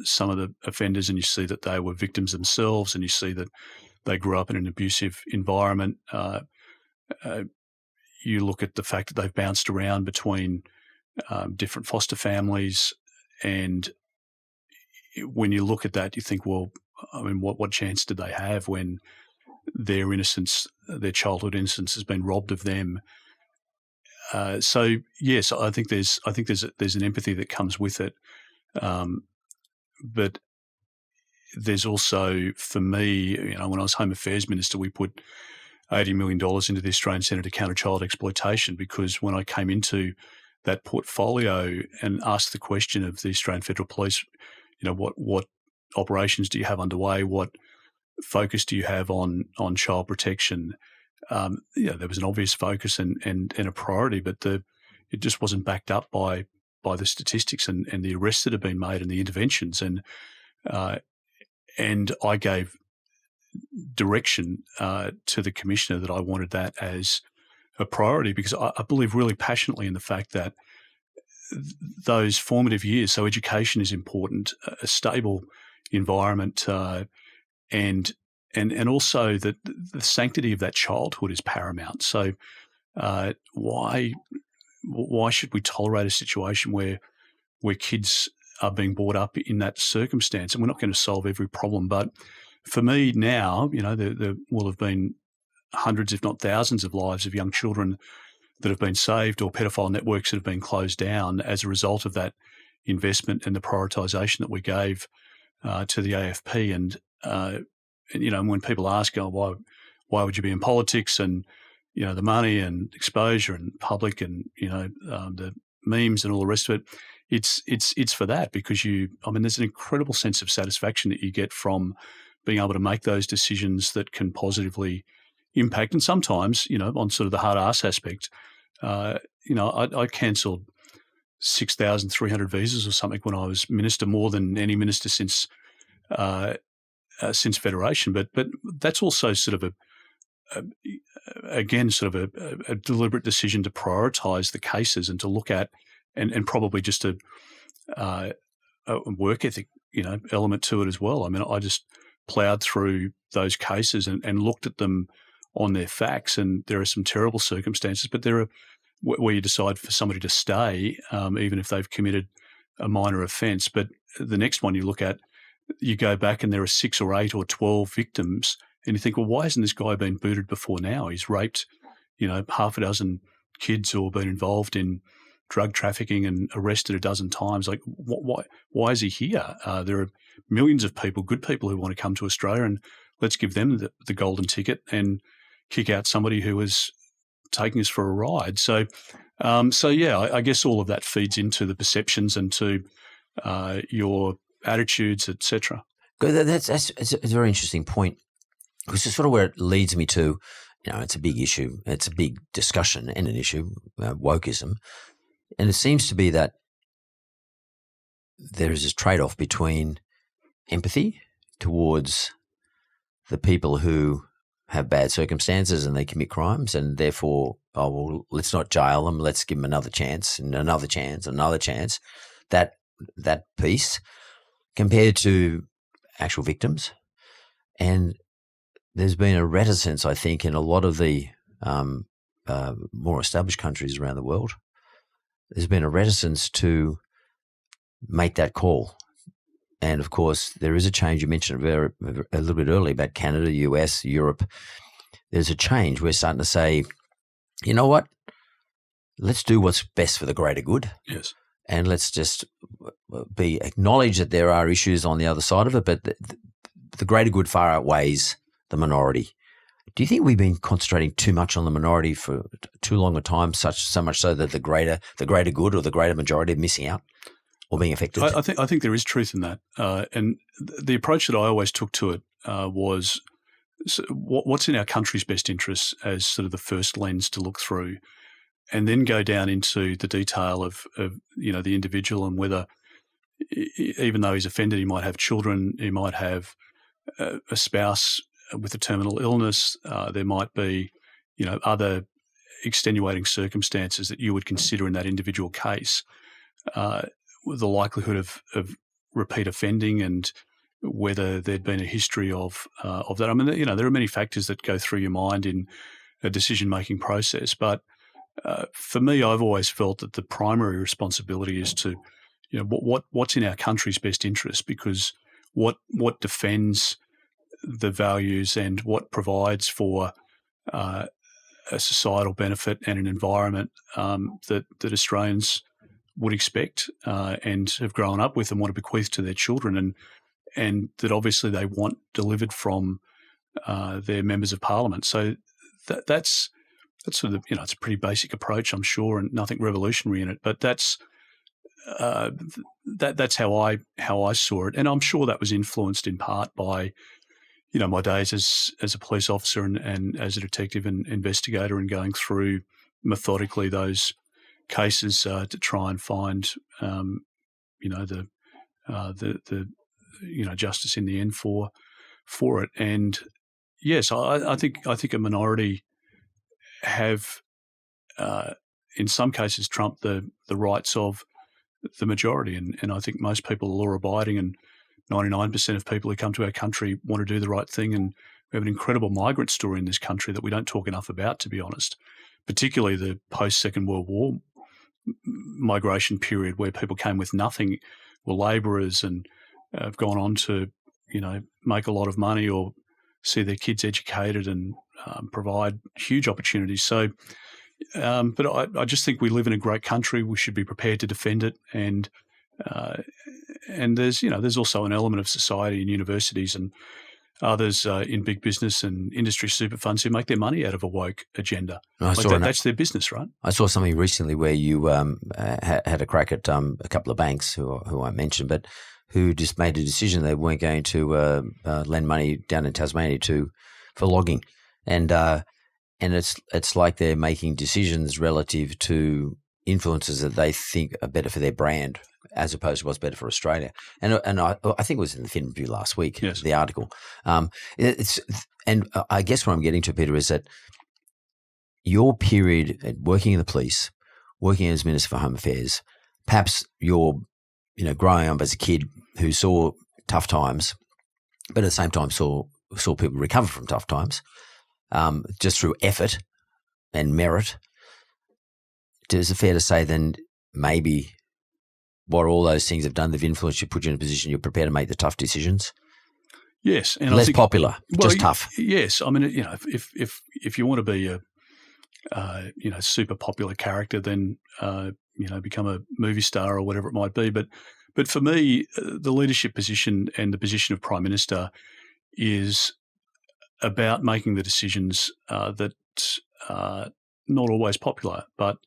some of the offenders and you see that they were victims themselves and you see that they grew up in an abusive environment, you look at the fact that they've bounced around between different foster families, and when you look at that, you think, well, I mean, what chance did they have when their innocence, their childhood innocence, has been robbed of them? So yes, I think there's an empathy that comes with it, but there's also, for me, when I was Home Affairs Minister, we put $80 million into the Australian Centre to Counter Child Exploitation, because when I came into that portfolio and asked the question of the Australian Federal Police, what operations do you have underway? What focus do you have on child protection? There was an obvious focus and a priority, but it just wasn't backed up by the statistics and the arrests that have been made and the interventions. And I gave direction to the Commissioner that I wanted that as a priority, because I believe really passionately in the fact that those formative years, so education is important, a stable environment, and also that the sanctity of that childhood is paramount. So why should we tolerate a situation where kids are being brought up in that circumstance? And we're not going to solve every problem, but for me now, there will have been hundreds, if not thousands, of lives of young children that have been saved, or pedophile networks that have been closed down as a result of that investment and the prioritisation that we gave to the AFP. And when people ask, why would you be in politics, and the money and exposure and public and the memes and all the rest of it, it's for that, because there's an incredible sense of satisfaction that you get from being able to make those decisions that can positively impact. And sometimes, on sort of the hard ass aspect, I cancelled 6,300 visas or something when I was minister, more than any minister since Federation. But that's also sort of a deliberate decision to prioritise the cases and to look at and probably just a work ethic, element to it as well. I mean, I just ploughed through those cases and looked at them on their facts, and there are some terrible circumstances, but there are where you decide for somebody to stay, even if they've committed a minor offence. But the next one you look at, you go back and there are 6 or 8 or 12 victims, and you think, well, why hasn't this guy been booted before now? He's raped, half a dozen kids, or been involved in drug trafficking and arrested a dozen times. Like, why is he here? There are millions of people, good people, who want to come to Australia, and let's give them the golden ticket and kick out somebody who is taking us for a ride. So yeah, I guess all of that feeds into the perceptions and to your attitudes, etc. That's a very interesting point, because it's sort of where it leads me to. It's a big issue. It's a big discussion and an issue, wokeism. And it seems to be that there is this trade-off between empathy towards the people who have bad circumstances and they commit crimes, and therefore, let's not jail them. Let's give them another chance and another chance, another chance. That piece compared to actual victims. And there's been a reticence, I think, in a lot of the more established countries around the world. There's been a reticence to make that call. And, of course, there is a change. You mentioned a little bit earlier about Canada, US, Europe. There's a change. We're starting to say, you know what? Let's do what's best for the greater good. Yes. And let's just acknowledge that there are issues on the other side of it, but the greater good far outweighs the minority. Do you think we've been concentrating too much on the minority for too long a time, so much so that the greater good or the greater majority are missing out or being affected? I think there is truth in that. And the approach that I always took to it was what's in our country's best interests as sort of the first lens to look through, and then go down into the detail of the individual and whether, even though he's offended, he might have children, he might have a spouse with a terminal illness. There might be, other extenuating circumstances that you would consider in that individual case. The likelihood of repeat offending and whether there'd been a history of that. I mean, there are many factors that go through your mind in a decision-making process. But for me, I've always felt that the primary responsibility is to, what's in our country's best interest, because what defends the values and what provides for a societal benefit and an environment that Australians would expect and have grown up with and want to bequeath to their children, and that obviously they want delivered from their members of parliament. So that's sort of, it's a pretty basic approach, I'm sure, and nothing revolutionary in it. But that's how I saw it, and I'm sure that was influenced in part by my days as a police officer and as a detective and investigator, and going through methodically those cases to try and find the justice in the end for it. And yes, I think a minority have in some cases trumped the rights of the majority, and I think most people are law abiding, and 99% of people who come to our country want to do the right thing. And we have an incredible migrant story in this country that we don't talk enough about, to be honest, particularly the post-Second World War migration period where people came with nothing, were labourers, and have gone on to, make a lot of money or see their kids educated and provide huge opportunities. So, but I just think we live in a great country. We should be prepared to defend it. And there's also an element of society and universities and others in big business and industry super funds who make their money out of a woke agenda. That's their business, right? I saw something recently where you had a crack at a couple of banks who I mentioned, but who just made a decision they weren't going to lend money down in Tasmania for logging, and it's like they're making decisions relative to influences that they think are better for their brand, as opposed to what's better for Australia. And I think it was in the Fin Review last week, yes, the article. And I guess what I'm getting to, Peter, is that your period at working in the police, working as Minister for Home Affairs, perhaps you're, growing up as a kid who saw tough times, but at the same time saw people recover from tough times just through effort and merit. Is it fair to say then maybe what all those things have done, they've influenced you, put you in a position you're prepared to make the tough decisions? Yes. And less popular, just tough. Yes. I mean, if you want to be a super popular character, then, become a movie star or whatever it might be. But for me, the leadership position and the position of Prime Minister is about making the decisions that are not always popular, but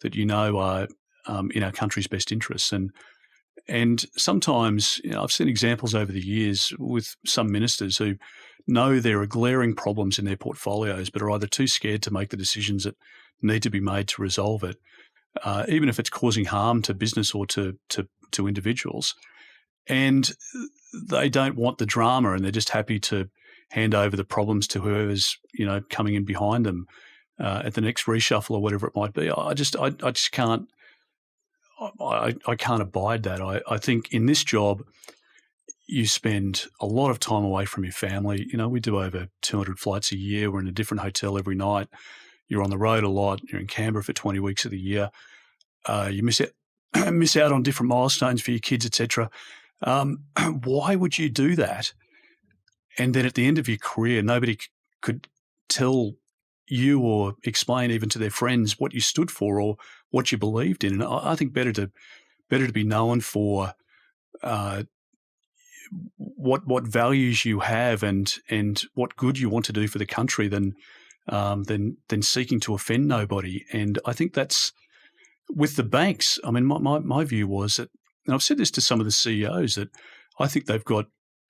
that are in our country's best interests. And sometimes, I've seen examples over the years with some ministers who know there are glaring problems in their portfolios, but are either too scared to make the decisions that need to be made to resolve it, even if it's causing harm to business or to individuals. And they don't want the drama, and they're just happy to hand over the problems to whoever's, coming in behind them at the next reshuffle or whatever it might be. I just can't. I can't abide that. I think in this job, you spend a lot of time away from your family. You know, we do over 200 flights a year. We're in a different hotel every night. You're on the road a lot. You're in Canberra for 20 weeks of the year. You miss out on different milestones for your kids, etc. Why would you do that? And then at the end of your career, nobody could tell you or explain even to their friends what you stood for or what you believed in. And I think better to be known for what values you have and what good you want to do for the country than seeking to offend nobody. And I think that's with the banks. I mean, my view was that, and I've said this to some of the CEOs, that I think they've got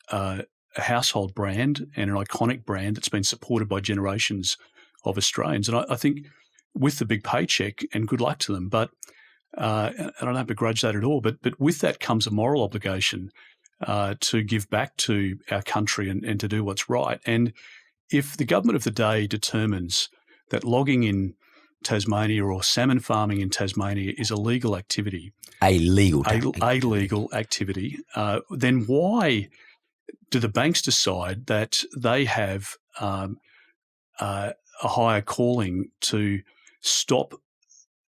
a household brand and an iconic brand that's been supported by generations of Australians. And I think with the big paycheck, and good luck to them, but and I don't begrudge that at all, but with that comes a moral obligation to give back to our country and to do what's right. And if the government of the day determines that logging in Tasmania or salmon farming in Tasmania is a legal activity, a legal activity, then why do the banks decide that they have a higher calling to stop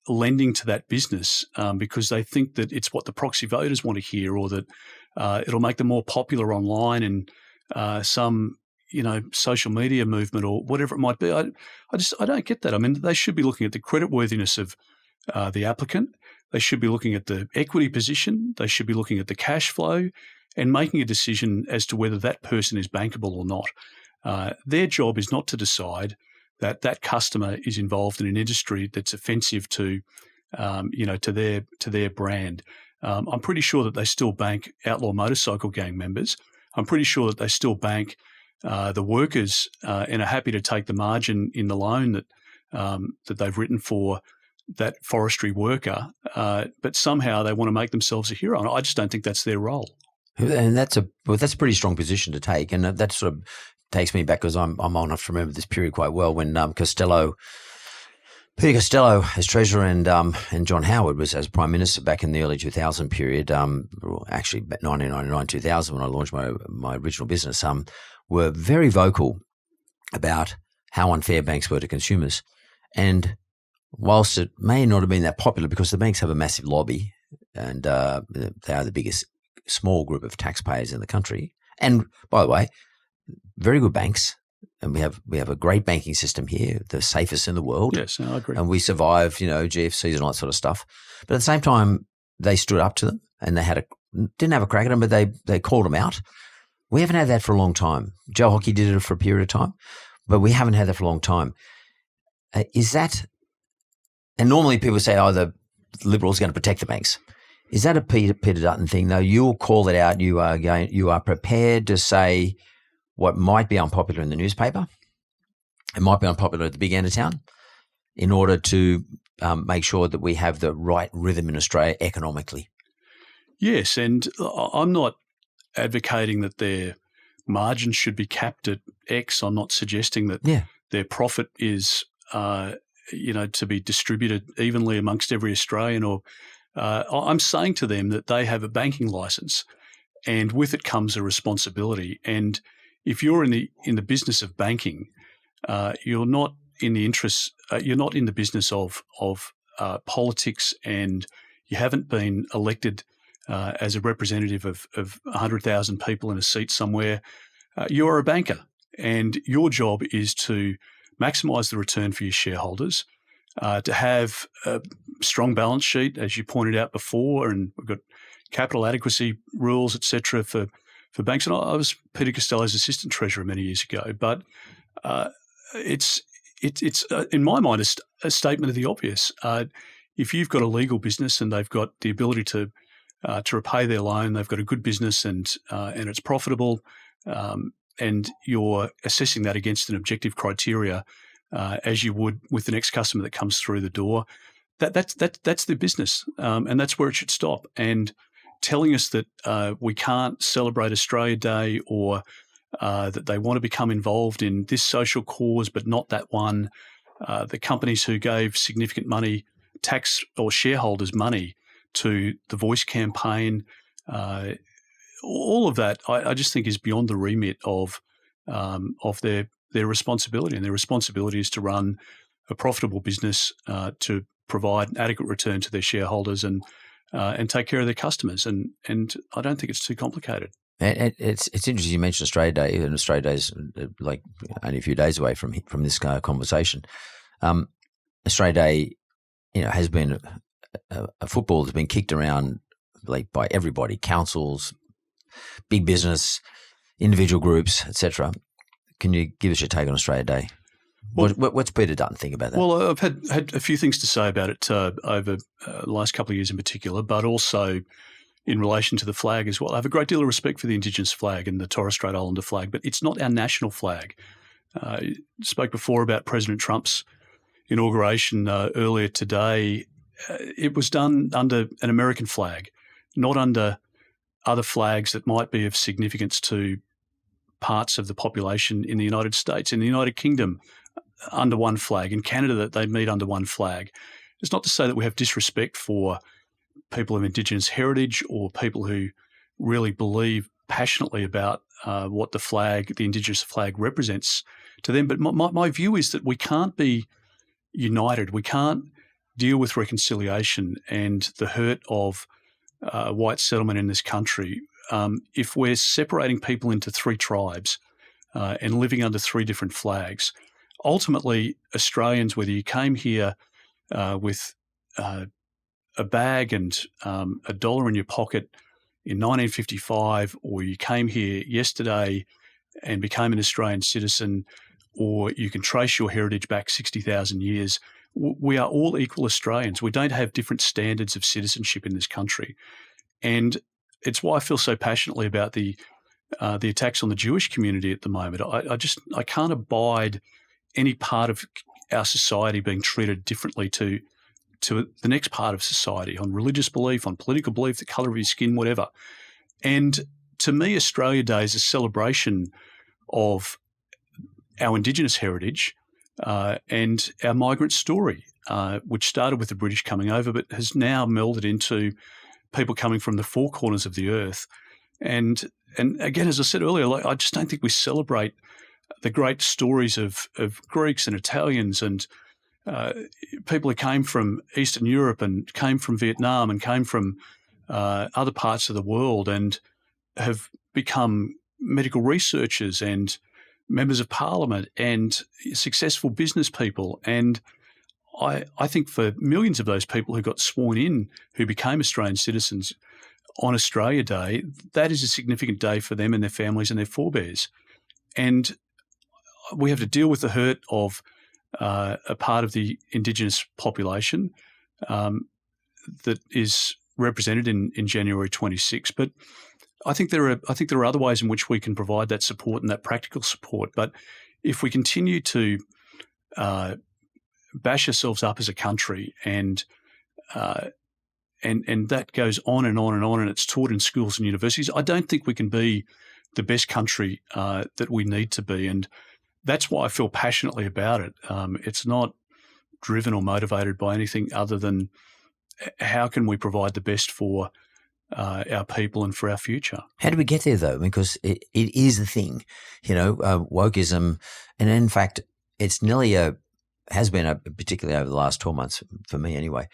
lending to that business because they think that it's what the proxy voters want to hear, or that it'll make them more popular online and some social media movement or whatever it might be? I don't get that. I mean, they should be looking at the creditworthiness of the applicant. They should be looking at the equity position. They should be looking at the cash flow and making a decision as to whether that person is bankable or not. Their job is not to decide that customer is involved in an industry that's offensive to their brand. I'm pretty sure that they still bank outlaw motorcycle gang members. I'm pretty sure that they still bank the workers and are happy to take the margin in the loan that they've written for that forestry worker. But somehow they want to make themselves a hero. And I just don't think that's their role. And that's a pretty strong position to take. And that sort of takes me back, because I'm old enough to remember this period quite well, when Peter Costello as Treasurer and John Howard was as Prime Minister back in the early 2000 period, actually 1999, 2000 when I launched my original business, were very vocal about how unfair banks were to consumers. And whilst it may not have been that popular, because the banks have a massive lobby and they are the biggest small group of taxpayers in the country. And by the way, very good banks. And we have a great banking system here, the safest in the world. Yes, I agree. And we survive, GFCs and all that sort of stuff. But at the same time, they stood up to them, and they didn't have a crack at them, but they called them out. We haven't had that for a long time. Joe Hockey did it for a period of time, but we haven't had that for a long time. Is that? And normally people say, "Oh, the Liberals are going to protect the banks." Is that a Peter Dutton thing? No, you'll call it out. You are prepared to say what might be unpopular in the newspaper, it might be unpopular at the big end of town, in order to make sure that we have the right rhythm in Australia economically. Yes, and I'm not advocating that their margins should be capped at X. I'm not suggesting that their profit is, to be distributed evenly amongst every Australian. Or I'm saying to them that they have a banking license, and with it comes a responsibility. And if you're in the business of banking, you're not in the interests. You're not in the business of politics, and you haven't been elected as a representative of 100,000 people in a seat somewhere. You're a banker, and your job is to maximise the return for your shareholders, to have a strong balance sheet, as you pointed out before, and we've got capital adequacy rules, etc. for banks. And I was Peter Costello's assistant treasurer many years ago, but it's in my mind a statement of the obvious. If you've got a legal business and they've got the ability to repay their loan, they've got a good business and it's profitable, and you're assessing that against an objective criteria, as you would with the next customer that comes through the door, that's their business, and that's where it should stop. And telling us that we can't celebrate Australia Day, or that they want to become involved in this social cause but not that one, the companies who gave significant money, tax or shareholders money, to the Voice campaign, all of that, I just think, is beyond the remit of their responsibility, and their responsibility is to run a profitable business, to provide an adequate return to their shareholders, and take care of their customers. And I don't think it's too complicated. And it's interesting you mentioned Australia Day, and Australia Day is like only a few days away from this conversation. Australia Day, has been a football has been kicked around like by everybody, councils, big business, individual groups, etc. Can you give us your take on Australia Day? Well, what's Peter Dutton think about that? Well, I've had a few things to say about it over the last couple of years in particular, but also in relation to the flag as well. I have a great deal of respect for the Indigenous flag and the Torres Strait Islander flag, but it's not our national flag. I spoke before about President Trump's inauguration earlier today. It was done under an American flag, not under other flags that might be of significance to parts of the population in the United States. In the United Kingdom, under one flag. In Canada, that they meet under one flag. It's not to say that we have disrespect for people of Indigenous heritage or people who really believe passionately about what the Indigenous flag represents to them. But my view is that we can't be united. We can't deal with reconciliation and the hurt of white settlement in this country if we're separating people into three tribes and living under three different flags. Ultimately, Australians, whether you came here with a bag and $1 in your pocket in 1955, or you came here yesterday and became an Australian citizen, or you can trace your heritage back 60,000 years, we are all equal Australians. We don't have different standards of citizenship in this country. And it's why I feel so passionately about the attacks on the Jewish community at the moment. I can't abide any part of our society being treated differently to the next part of society on religious belief, on political belief, the colour of your skin, whatever. And to me, Australia Day is a celebration of our Indigenous heritage and our migrant story, which started with the British coming over but has now melded into people coming from the four corners of the earth. And again, as I said earlier, I just don't think we celebrate the great stories of Greeks and Italians and people who came from Eastern Europe and came from Vietnam and came from other parts of the world and have become medical researchers and members of parliament and successful business people. And I think for millions of those people who got sworn in, who became Australian citizens on Australia Day, that is a significant day for them and their families and their forebears. And we have to deal with the hurt of a part of the Indigenous population that is represented in January 26. But I think there are other ways in which we can provide that support and that practical support. But if we continue to bash ourselves up as a country and that goes on and on and on, and it's taught in schools and universities, I don't think we can be the best country that we need to be. And that's why I feel passionately about it. It's not driven or motivated by anything other than how can we provide the best for our people and for our future. How do we get there, though? Because it is the thing, wokeism, and in fact, it's has been particularly over the last 12 months, for me anyway,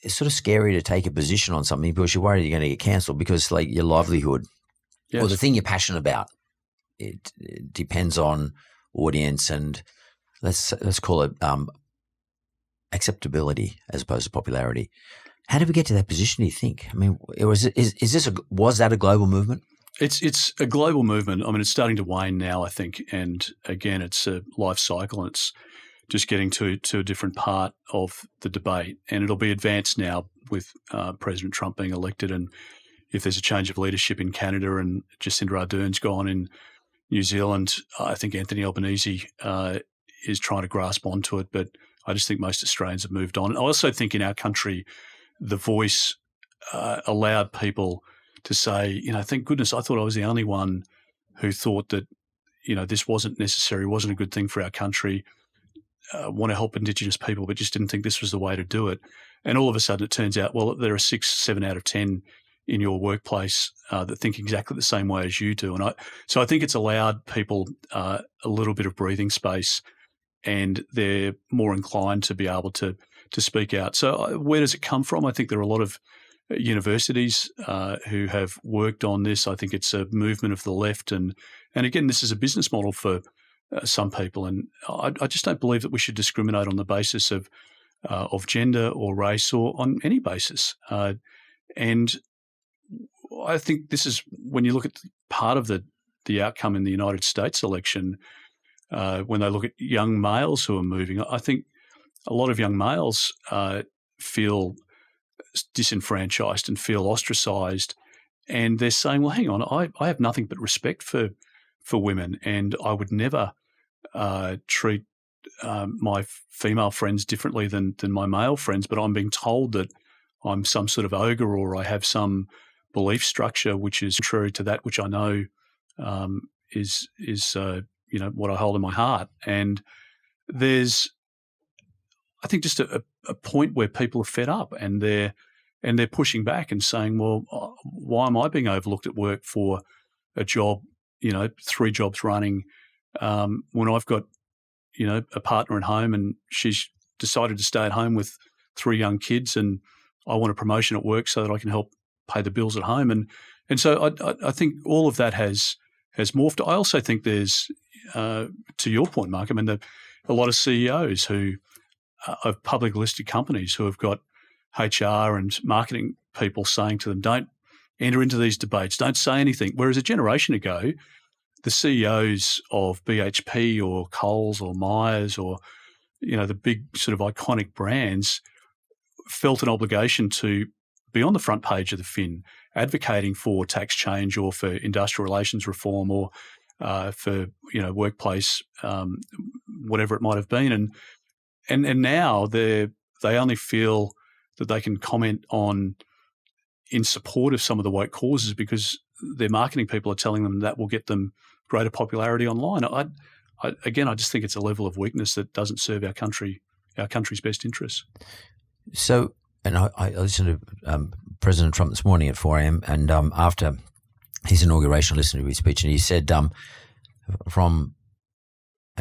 it's sort of scary to take a position on something because you're worried you're going to get cancelled because like your livelihood or the thing you're passionate about, it depends on audience and let's call it acceptability as opposed to popularity. How did we get to that position, do you think? I mean, was that a global movement? It's a global movement. I mean, it's starting to wane now, I think. And again, it's a life cycle and it's just getting to a different part of the debate. And it'll be advanced now with President Trump being elected. And if there's a change of leadership in Canada and Jacinda Ardern's gone in New Zealand, I think Anthony Albanese is trying to grasp onto it. But I just think most Australians have moved on. And I also think in our country, the Voice allowed people to say, thank goodness, I thought I was the only one who thought that, this wasn't necessary, wasn't a good thing for our country, want to help Indigenous people, but just didn't think this was the way to do it. And all of a sudden it turns out, well, there are 6, 7 out of 10 in your workplace that think exactly the same way as you do. And so I think it's allowed people a little bit of breathing space, and they're more inclined to be able to speak out. So where does it come from? I think there are a lot of universities who have worked on this. I think it's a movement of the left, and again, this is a business model for some people. And I just don't believe that we should discriminate on the basis of gender or race or on any basis. And I think this is, when you look at part of the outcome in the United States election, when they look at young males who are moving, I think a lot of young males feel disenfranchised and feel ostracised, and they're saying, well, hang on, I have nothing but respect for women, and I would never treat my female friends differently than my male friends, but I'm being told that I'm some sort of ogre, or I have some belief structure which is contrary to that which I know is what I hold in my heart. And there's, I think, just a point where people are fed up, and they're pushing back and saying, well, why am I being overlooked at work for a job, 3 jobs running, when I've got, a partner at home and she's decided to stay at home with 3 young kids, and I want a promotion at work so that I can help pay the bills at home. And so I think all of that has morphed. I also think there's, to your point, Mark, I mean, a lot of CEOs of public listed companies who have got HR and marketing people saying to them, don't enter into these debates, don't say anything. Whereas a generation ago, the CEOs of BHP or Coles or Myers or, the big sort of iconic brands felt an obligation to be on the front page of the Fin, advocating for tax change or for industrial relations reform or for, workplace, whatever it might have been. And now they only feel that they can comment on in support of some of the woke causes because their marketing people are telling them that will get them greater popularity online. I just think it's a level of weakness that doesn't serve our country's best interests. So, and I listened to President Trump this morning at 4 a.m. and after his inauguration, I listened to his speech, and he said and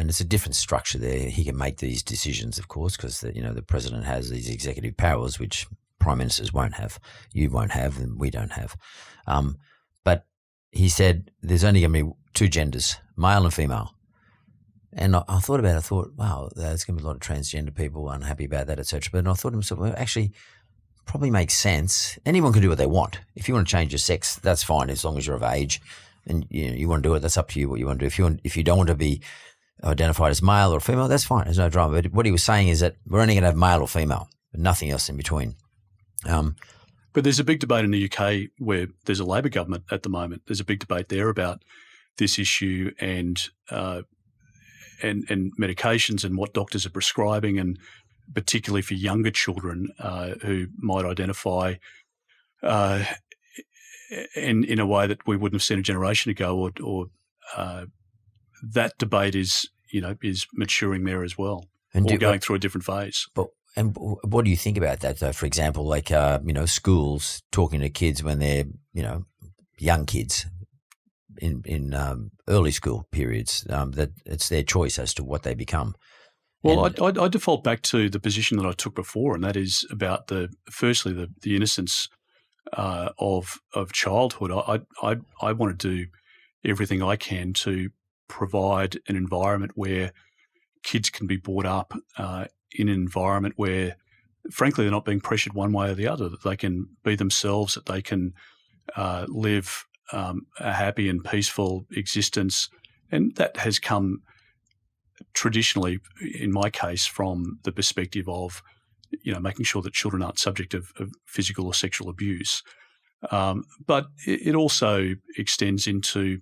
it's a different structure there. He can make these decisions, of course, because the president has these executive powers, which prime ministers won't have, you won't have, and we don't have. But he said there's only going to be 2 genders, male and female. And I thought about it. I thought, wow, there's going to be a lot of transgender people unhappy about that, etc. But I thought to myself, well, actually, probably makes sense. Anyone can do what they want. If you want to change your sex, that's fine, as long as you're of age and you want to do it. That's up to you what you want to do. If you don't want to be identified as male or female, that's fine. There's no drama. But what he was saying is that we're only going to have male or female, but nothing else in between. But there's a big debate in the UK where there's a Labor government at the moment. There's a big debate there about this issue and medications and what doctors are prescribing, and particularly for younger children who might identify in a way that we wouldn't have seen a generation ago, or that debate is maturing there as well, or going through a different phase. And what do you think about that, though? For example, like schools talking to kids when they're young kids in early school periods, that it's their choice as to what they become. Well, I default back to the position that I took before, and that is about firstly the innocence of childhood. I want to do everything I can to provide an environment where kids can be brought up in an environment where, frankly, they're not being pressured one way or the other, that they can be themselves, that they can live a happy and peaceful existence. And that has come traditionally, in my case, from the perspective of, making sure that children aren't subject of physical or sexual abuse. But it also extends into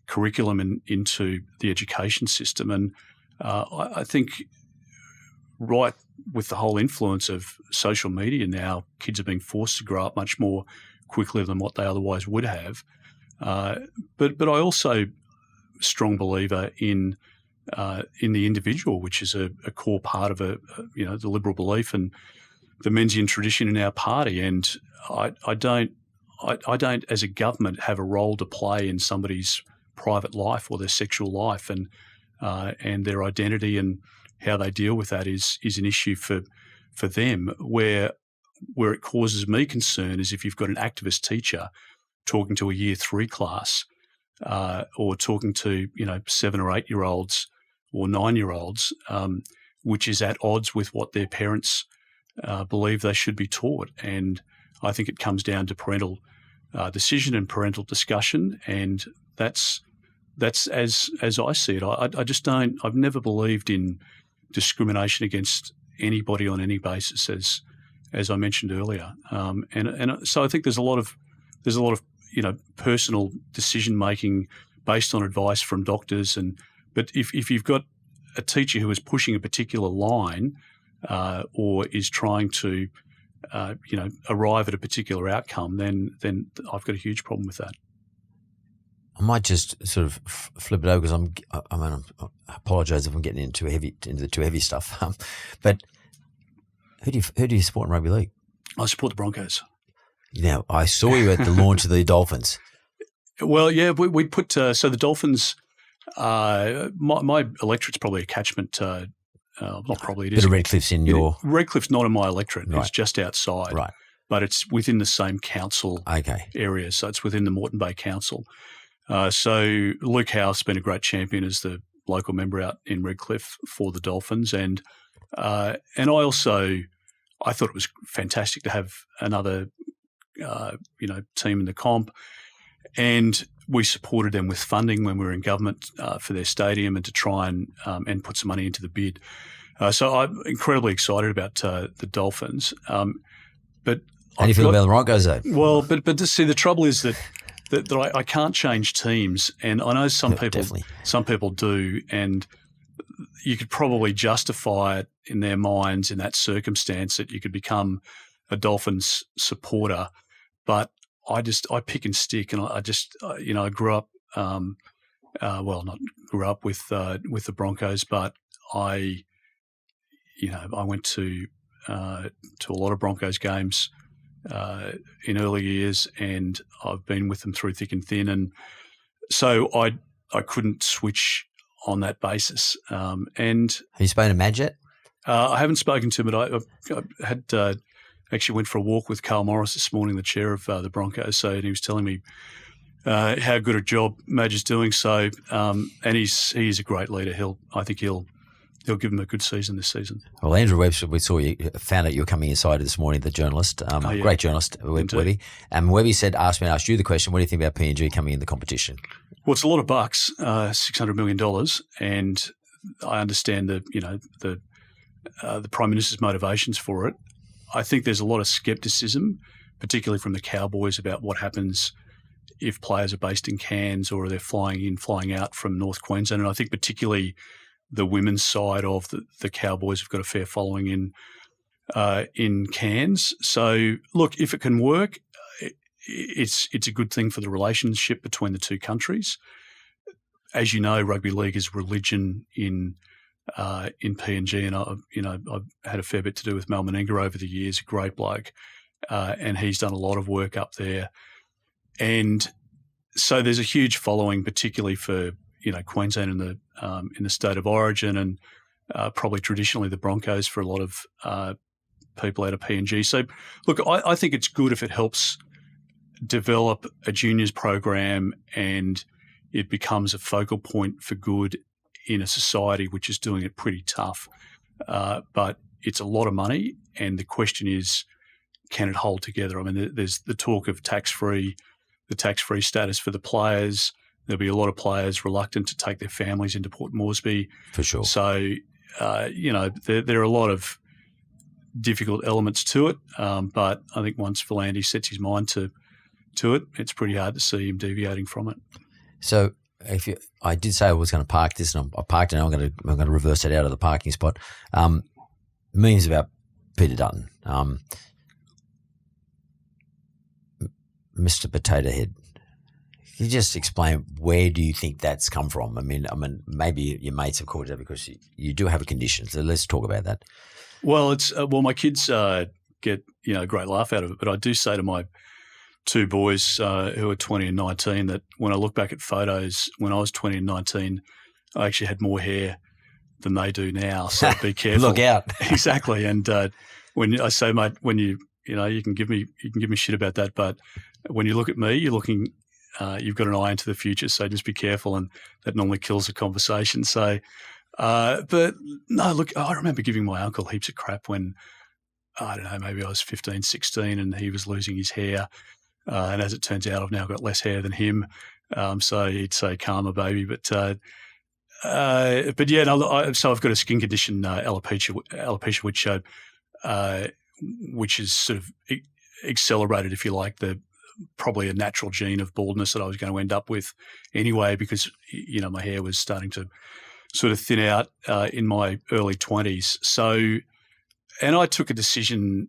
curriculum and into the education system. And I think right with the whole influence of social media now, kids are being forced to grow up much more quickly than what they otherwise would have. But I also strong believer in the individual, which is a core part of the liberal belief and the Menzian tradition in our party. And I don't I don't, as a government, have a role to play in somebody's private life or their sexual life, and their identity and how they deal with that is an issue for them. Where it causes me concern is if you've got an activist teacher talking to a Year 3 class, or talking to 7 or 8-year-olds or 9-year-olds, which is at odds with what their parents believe they should be taught. And I think it comes down to parental decision and parental discussion, and that's as I see it. I just don't. I've never believed in discrimination against anybody on any basis, as I mentioned earlier. And so I think there's a lot of personal decision making based on advice from doctors, but if you've got a teacher who is pushing a particular line or is trying to arrive at a particular outcome, then I've got a huge problem with that. I might just sort of flip it over because I apologise if I'm getting into the too heavy stuff. But who do you support in rugby league? I support the Broncos. Now, I saw you at the launch of the Dolphins. Well, yeah, we put so the Dolphins. My electorate's probably a catchment. Not probably. It is. Bit of Redcliffe's in your. Redcliffe's not in my electorate. Right. It's just outside. Right. But it's within the same council area. So it's within the Moreton Bay Council. So Luke Howe's been a great champion as the local member out in Redcliffe for the Dolphins, and I thought it was fantastic to have another team in the comp, and we supported them with funding when we were in government for their stadium and to try and put some money into the bid. So I'm incredibly excited about the Dolphins. But how do you feel about the Broncos, though? Well, but to see, the trouble is that I can't change teams, and I know some people do, and you could probably justify it in their minds in that circumstance that you could become a Dolphins supporter, but I pick and stick, and I grew up not grew up with the Broncos, but I went to a lot of Broncos games in early years, and I've been with them through thick and thin, and so I couldn't switch on that basis. And have you spoken to Madge yet? I haven't spoken to him, but I had actually went for a walk with Carl Morris this morning, the chair of the Broncos. So, and he was telling me how good a job Madge is doing. So, and he's a great leader. I think he'll give him a good season this season. Well, Andrew Webster, we found out you were coming inside this morning, the journalist, great journalist, Webby. And Webby asked you the question, what do you think about PNG coming in the competition? Well, it's a lot of bucks, $600 million, and I understand the Prime Minister's motivations for it. I think there's a lot of scepticism, particularly from the Cowboys, about what happens if players are based in Cairns or they're flying in, flying out from North Queensland. And I think particularly the women's side of the Cowboys have got a fair following in Cairns. So, look, if it can work, it's a good thing for the relationship between the two countries. As you know, rugby league is religion in PNG, and I've had a fair bit to do with Mal Meninga over the years. A great bloke, and he's done a lot of work up there, and so there's a huge following, particularly for Queensland in the state of origin, and probably traditionally the Broncos for a lot of people out of PNG. So, look, I think it's good if it helps develop a juniors program and it becomes a focal point for good in a society which is doing it pretty tough. But it's a lot of money, and the question is, can it hold together? I mean, there's the talk of the tax-free status for the players. There'll be a lot of players reluctant to take their families into Port Moresby. For sure. So, there are a lot of difficult elements to it, but I think once Volandis sets his mind to it, it's pretty hard to see him deviating from it. So, I did say I was going to park this, and I parked it, and I'm going to reverse it out of the parking spot. Memes about Peter Dutton, Mr. Potato Head. Can you just explain where do you think that's come from? I mean, maybe your mates have called it because you do have a condition. So let's talk about that. Well, it's my kids get a great laugh out of it, but I do say to two boys who are 20 and 19 that when I look back at photos when I was 20 and 19, I actually had more hair than they do now. So be careful. Look out. Exactly. And when I say, mate, when you can give me shit about that, but when you look at me, you're looking. You've got an eye into the future, so just be careful, and that normally kills the conversation. So, but no, look, I remember giving my uncle heaps of crap when, I don't know, maybe I was 15, 16 and he was losing his hair. And as it turns out, I've now got less hair than him. So he'd say, karma, baby. But yeah, no, so I've got a skin condition, alopecia, which is sort of accelerated, if you like, probably a natural gene of baldness that I was going to end up with anyway, because, my hair was starting to sort of thin out in my early 20s. So, and I took a decision,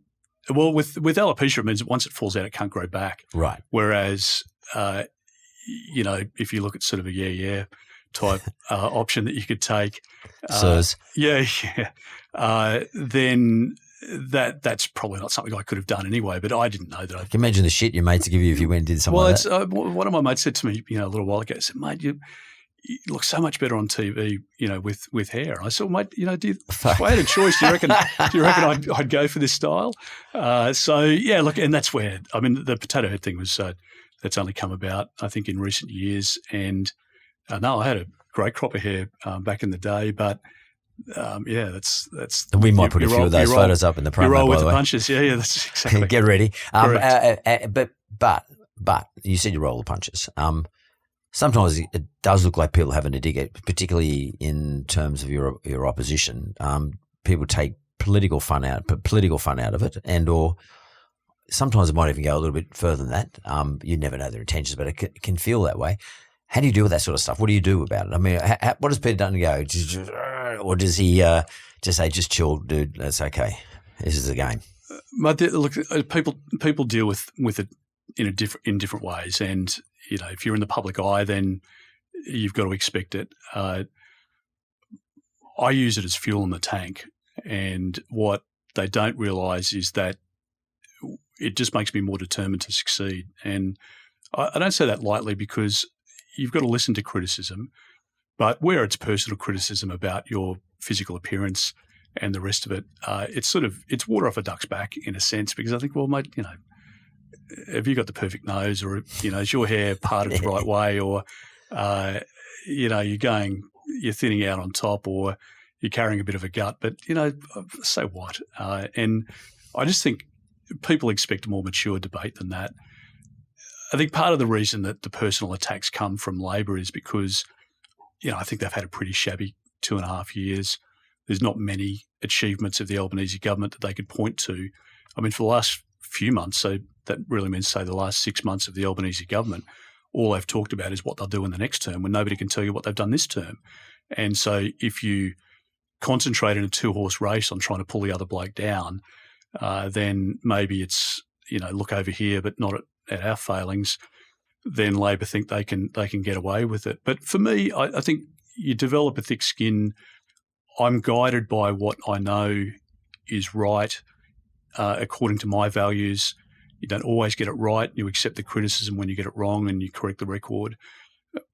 well, with alopecia, it means that once it falls out, it can't grow back. Right. Whereas, if you look at sort of a type option that you could take. Then that's probably not something I could have done anyway, but I didn't know that. Can you imagine the shit your mates would give you if you went and did something like that? One of my mates said to me, a little while ago, he said, mate, you look so much better on TV, with hair. And I said, well, mate, if I had a choice, do you reckon I'd go for this style? So yeah, look, and that's where, the potato head thing was, that's only come about, I think, in recent years. And no, I had a great crop of hair back in the day, but that's. And we might put a few of those photos up in the promo. You roll with the way. Punches, yeah, that's exactly. Get ready. But you said you roll the punches. Sometimes it does look like people having a dig at, particularly in terms of your opposition. People take political fun out of it, or sometimes it might even go a little bit further than that. You never know their intentions, but it can feel that way. How do you deal with that sort of stuff? What do you do about it? What does Peter Dutton go? Or does he just say, just chill, dude, that's okay. This is the game. Look, people deal with it in different ways. And, if you're in the public eye, then you've got to expect it. I use it as fuel in the tank. And what they don't realise is that it just makes me more determined to succeed. And I don't say that lightly, because you've got to listen to criticism, but where it's personal criticism about your physical appearance and the rest of it, it's water off a duck's back in a sense, because I think, well, mate, have you got the perfect nose, or, is your hair parted the right way, or, you're thinning out on top, or you're carrying a bit of a gut, but, so what? And I just think people expect a more mature debate than that. I think part of the reason that the personal attacks come from Labor is because, I think they've had a pretty shabby 2.5 years. There's not many achievements of the Albanese government that they could point to. For the last few months, so that really means, say, the last 6 months of the Albanese government, all they've talked about is what they'll do in the next term, when nobody can tell you what they've done this term. And so if you concentrate in a 2-horse race on trying to pull the other bloke down, then maybe it's, look over here, but not at our failings. Then Labor think they can get away with it. But for me, I think you develop a thick skin. I'm guided by what I know is right, according to my values. You don't always get it right. You accept the criticism when you get it wrong, and you correct the record.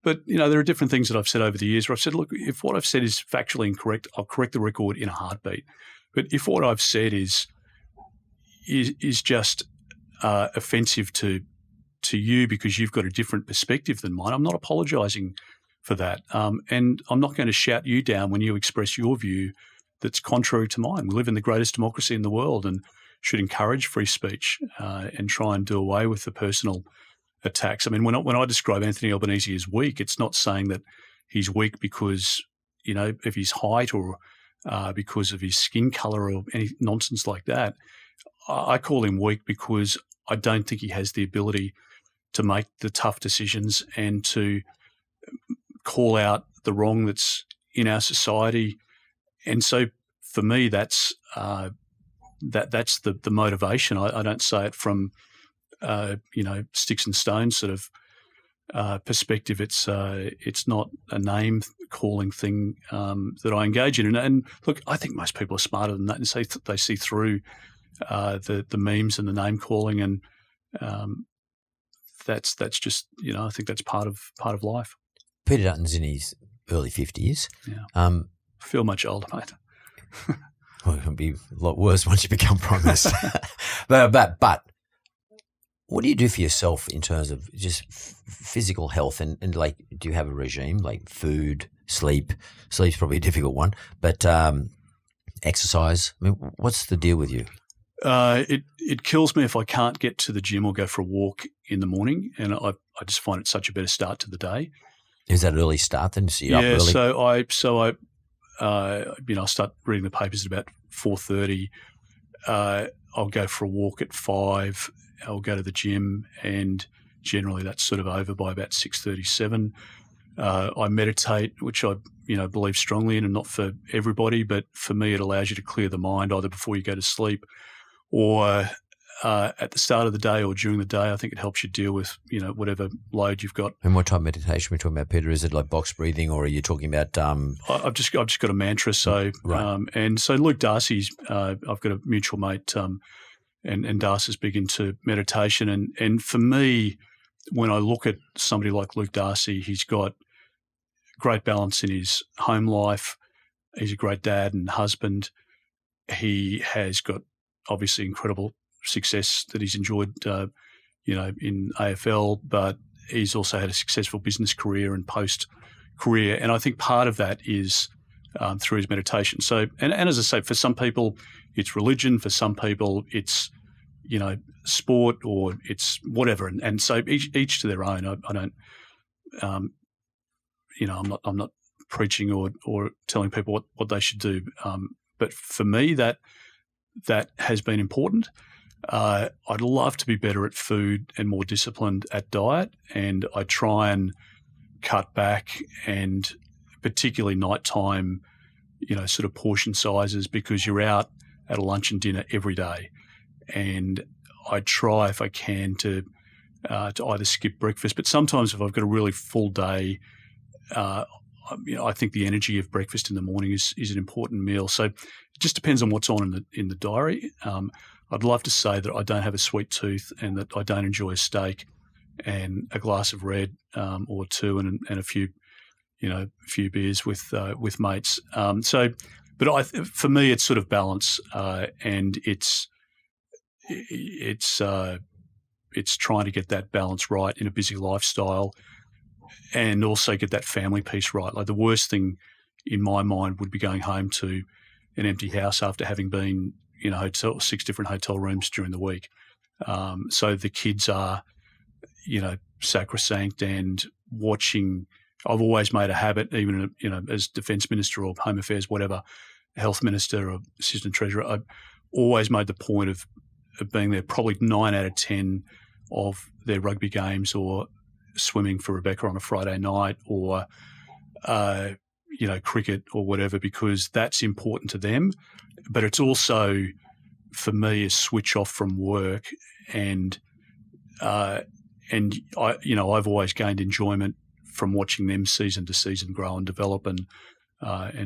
But, there are different things that I've said over the years where I've said, look, if what I've said is factually incorrect, I'll correct the record in a heartbeat. But if what I've said is just offensive to you because you've got a different perspective than mine, I'm not apologising for that. And I'm not going to shout you down when you express your view that's contrary to mine. We live in the greatest democracy in the world and should encourage free speech and try and do away with the personal attacks. When I describe Anthony Albanese as weak, it's not saying that he's weak because, of his height or because of his skin colour or any nonsense like that. I call him weak because I don't think he has the ability to make the tough decisions and to call out the wrong that's in our society. And so for me, that's the motivation. I don't say it from sticks and stones sort of perspective. It's not a name calling thing that I engage in. And look, I think most people are smarter than that, and they see through the memes and the name calling. And that's just, I think that's part of life. Peter Dutton's in his early 50s. Yeah. I feel much older, mate. Well, it'll be a lot worse once you become Prime Minister. But what do you do for yourself in terms of just physical health and like, do you have a regime like food, sleep? Sleep's probably a difficult one, but exercise. I mean, what's the deal with you? It kills me if I can't get to the gym or go for a walk in the morning, and I just find it such a better start to the day. Is that an early start then? So you're up early? So I start reading the papers at about 4:30. I'll go for a walk at 5. I'll go to the gym, and generally that's sort of over by about 6:37. I meditate, which I believe strongly in, and not for everybody, but for me it allows you to clear the mind either before you go to sleep or at the start of the day or during the day. I think it helps you deal with whatever load you've got. And what type of meditation are we talking about, Peter? Is it like box breathing, or are you talking about? I've just got a mantra. So right. And so Luke Darcy's. I've got a mutual mate, and Darcy's big into meditation, and for me, when I look at somebody like Luke Darcy, he's got great balance in his home life. He's a great dad and husband. He has got obviously incredible success that he's enjoyed, in AFL, but he's also had a successful business career and post-career. And I think part of that is through his meditation. So, and as I say, for some people it's religion, for some people it's, sport, or it's whatever. And so each to their own. I don't, I'm not preaching or telling people what they should do. But for me, that has been important. I'd love to be better at food and more disciplined at diet, and I try and cut back, and particularly nighttime, sort of portion sizes, because you're out at a lunch and dinner every day, and I try if I can to either skip breakfast, but sometimes if I've got a really full day, I think the energy of breakfast in the morning is an important meal. So it just depends on what's on in the diary. I'd love to say that I don't have a sweet tooth and that I don't enjoy a steak and a glass of red or two and a few beers with mates. But for me, it's sort of balance, and it's trying to get that balance right in a busy lifestyle, and also get that family piece right. Like the worst thing in my mind would be going home to an empty house after having been in a hotel, 6 different hotel rooms during the week. So the kids are, sacrosanct, and watching. I've always made a habit, even as Defence Minister or Home Affairs, whatever, Health Minister or Assistant Treasurer, I've always made the point of being there probably 9 out of 10 of their rugby games, or swimming for Rebecca on a Friday night, or cricket or whatever, because that's important to them. But it's also, for me, a switch off from work, and I've always gained enjoyment from watching them season to season grow and develop and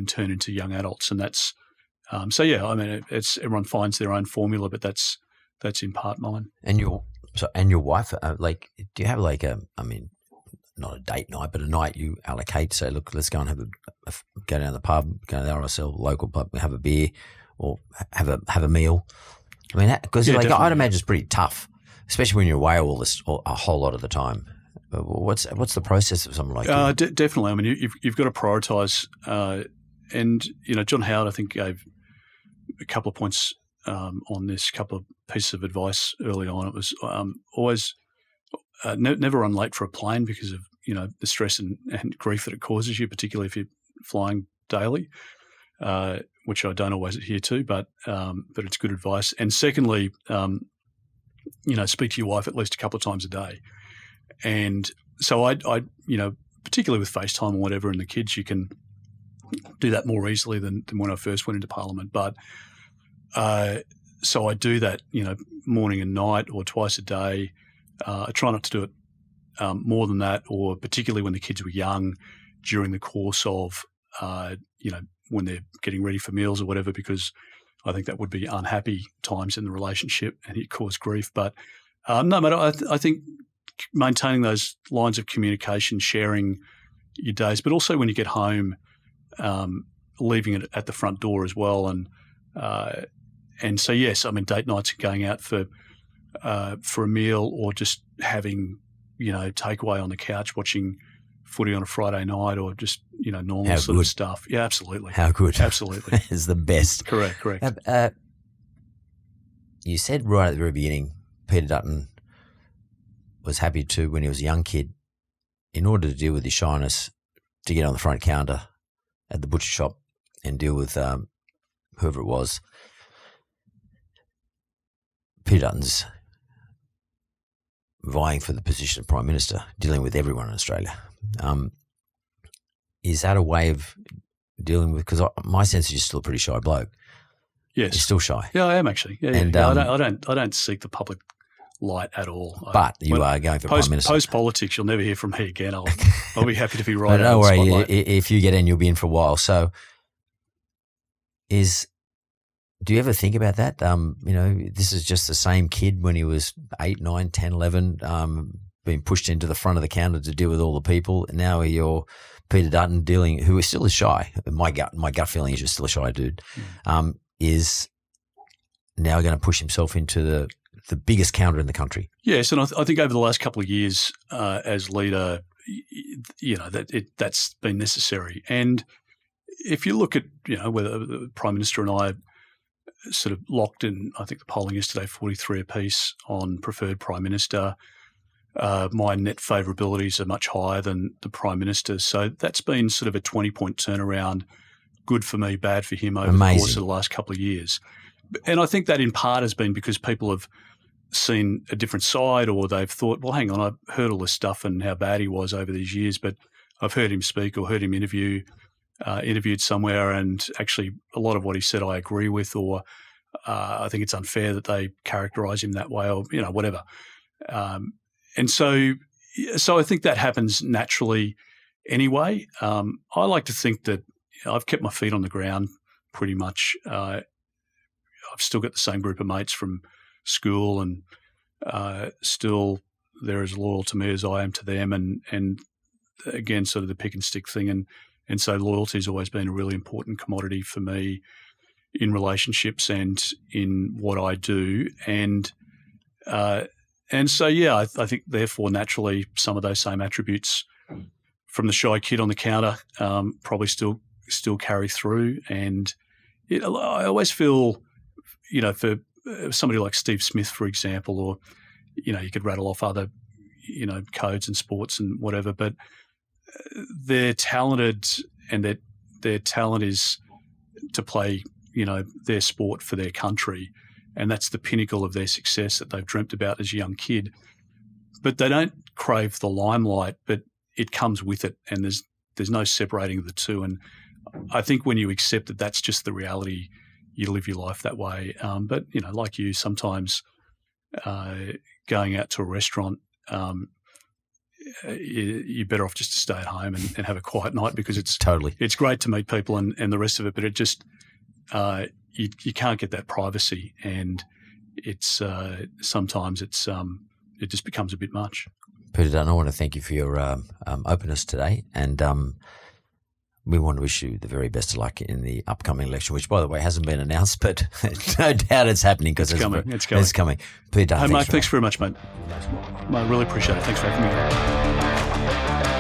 turn into young adults. And that's it's everyone finds their own formula, but that's in part mine. And your wife, do you have not a date night, but a night you allocate? Say, look, let's go and go down to the pub, go down to our local pub, have a beer, or have a meal. I mean, because I'd imagine it's pretty tough, especially when you're away a whole lot of the time. What's the process of something like that? Definitely. I mean, you've got to prioritise. And John Howard, I think, gave a couple of points on this, couple of pieces of advice early on. It was always never run late for a plane because of the stress and grief that it causes you, particularly if you're flying daily, which I don't always adhere to, but it's good advice. And secondly, speak to your wife at least a couple of times a day. And so I particularly with FaceTime or whatever and the kids, you can do that more easily than when I first went into Parliament. But so I do that, morning and night or twice a day. I try not to do it more than that, or particularly when the kids were young during the course of, when they're getting ready for meals or whatever, because I think that would be unhappy times in the relationship and it cause grief. But no matter, I think maintaining those lines of communication, sharing your days, but also when you get home, leaving it at the front door as well. And so, yes, I mean, date nights and going out for a meal, or just having, takeaway on the couch, watching footy on a Friday night, or just, normal sort of stuff. Yeah, absolutely. How good. Absolutely. It's the best. Correct. You said right at the very beginning, Peter Dutton was happy to, when he was a young kid, in order to deal with his shyness, to get on the front counter at the butcher shop and deal with whoever it was. Peter Dutton's vying for the position of Prime Minister, dealing with everyone in Australia. Is that a way of dealing with? Because my sense is you're still a pretty shy bloke. Yes, you're still shy. Yeah, I am actually. Yeah, and I don't seek the public light at all. But you are going for Prime Minister. Post politics, you'll never hear from me again. I'll be happy to be right. But don't worry, if you get in, you'll be in for a while. So, do you ever think about that? This is just the same kid when he was 8, 9, 10, 11, being pushed into the front of the counter to deal with all the people. And now you're Peter Dutton who is still shy. My gut feeling is you're still a shy dude. Is now going to push himself into the biggest counter in the country. Yes, and I think over the last couple of years as leader, that's been necessary. And if you look at whether the Prime Minister and I are sort of locked in, I think the polling yesterday 43 apiece on preferred Prime Minister. My net favourabilities are much higher than the Prime Minister, so that's been sort of a 20-point turnaround. Good for me, bad for him over the course of the last couple of years. And I think that in part has been because people have seen a different side, or they've thought, well, hang on, I've heard all this stuff and how bad he was over these years, but I've heard him speak or heard him interviewed somewhere, and actually a lot of what he said I agree with, or I think it's unfair that they characterise him that way, or whatever. And so I think that happens naturally anyway. I like to think that I've kept my feet on the ground pretty much. I've still got the same group of mates from school, and still they're as loyal to me as I am to them. And again, sort of the pick and stick thing. And so loyalty has always been a really important commodity for me in relationships and in what I do. And so, yeah, I think therefore naturally some of those same attributes from the shy kid on the counter probably still carry through. And I always feel, for somebody like Steve Smith, for example, or, you could rattle off other, codes and sports and whatever, but they're talented, and their talent is to play, their sport for their country. And that's the pinnacle of their success that they've dreamt about as a young kid. But they don't crave the limelight, but it comes with it, and there's no separating the two. And I think when you accept that that's just the reality, you live your life that way. But, like you, sometimes going out to a restaurant, you're better off just to stay at home and have a quiet night, because it's great to meet people and the rest of it, but it just you can't get that privacy, and it's sometimes it just becomes a bit much. Peter Dutton, I want to thank you for your openness today, and we want to wish you the very best of luck in the upcoming election, which, by the way, hasn't been announced, but no doubt it's happening because it's coming. Peter Dutton, hey, Mark, thanks very much, mate. I really appreciate it. Thanks for having me.